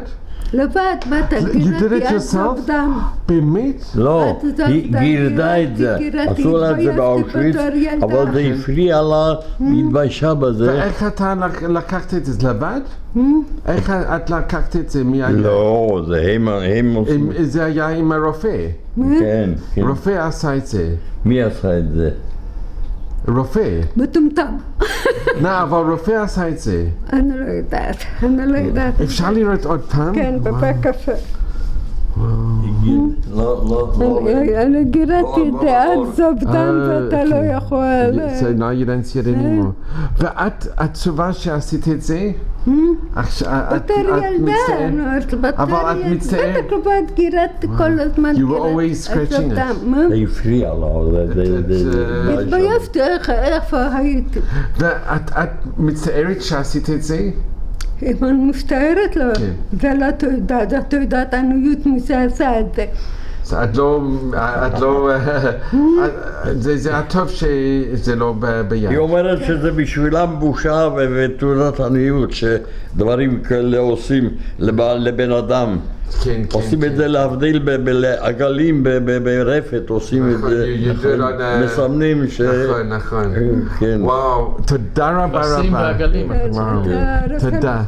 לבד, מה תגירתי עד סוף דם.
באמת?
לא, היא גירדה את זה. עשו לה את זה באושוויץ, אבל זה הפריע לה, היא התביישה בזה.
ואיך אתה לקחת את זה? לבד? איך את לקחת את זה? מי היה?
לא, זה הם עושים.
זה היה עם הרופא.
כן.
רופא עשה את זה.
מי עשה את זה?
רופא.
מטומטם.
אבל רופא עשה את זה.
אני לא יודעת.
אפשר לראות עוד פעם?
כן, בבקשה.
לא.
אני גירדתי את זה עד סוף דם ואתה לא יכול...
So now you don't see it anymore. ואת עצובה שעשית את זה?
בתור ילדה,
אבל את מצטערת.
בטח לבד גירדתי כל הזמן.
You were always scratching it.
זה הפריע לה.
התביישתי איפה הייתי.
ואת מצטערת שעשית את זה?
אם אני מצטערת לו, זה לא תעודת עניות מי שעשה את זה.
את לא, זה הטוב שזה לא ביד.
היא אומרת שזה בשבילם בושה ותעודת עניות שדברים כאלה עושים לבן אדם. עושים את זה להבדיל בעגלים, ברפת, עושים את זה, מסמנים ש...
נכון. וואו, תודה רבה רבה.
עושים בעגלים.
תודה.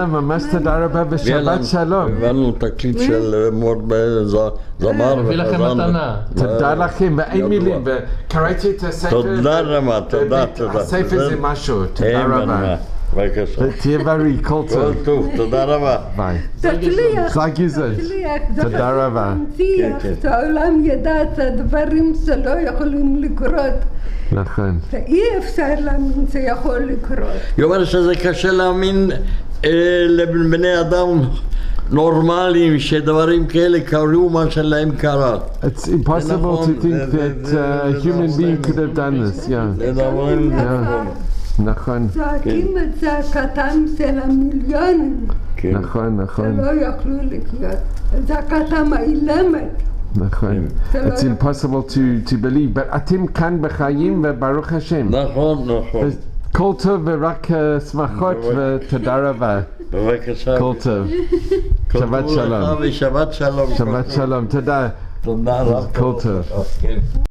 ממש תודה רבה ושבת שלום.
הבאנו תקליט של זמר
מביא לכם מתנה.
תודה לכם, ואין מילים, וקראתי את הספר.
תודה רבה, תודה.
הספר זה משהו, תודה רבה.
בבקשה.
תהיה בריא, כל טוב.
כל טוב, תודה רבה.
ביי.
תצליח.
תודה רבה.
שהעולם ידע את הדברים שלא יכולים לקרות.
נכון.
ואי אפשר להאמין שיכול לקרות.
היא אומרת שזה קשה להאמין לבני אדם נורמליים שדברים כאלה קרו מה שלהם קרה.
It's impossible to think that a human being could have done this. נכון.
צועקים את צעקתם של המיליונים.
נכון.
שלא יכלו לחיות. זעקתם האילמת.
נכון. It's impossible to believe, but אתם כאן בחיים וברוך השם.
נכון.
כל טוב ורק שמחות ותודה רבה.
בבקשה.
כל טוב. שבת שלום.
ושבת שלום.
שבת שלום, תודה.
תודה רבה.
כל טוב.
כן.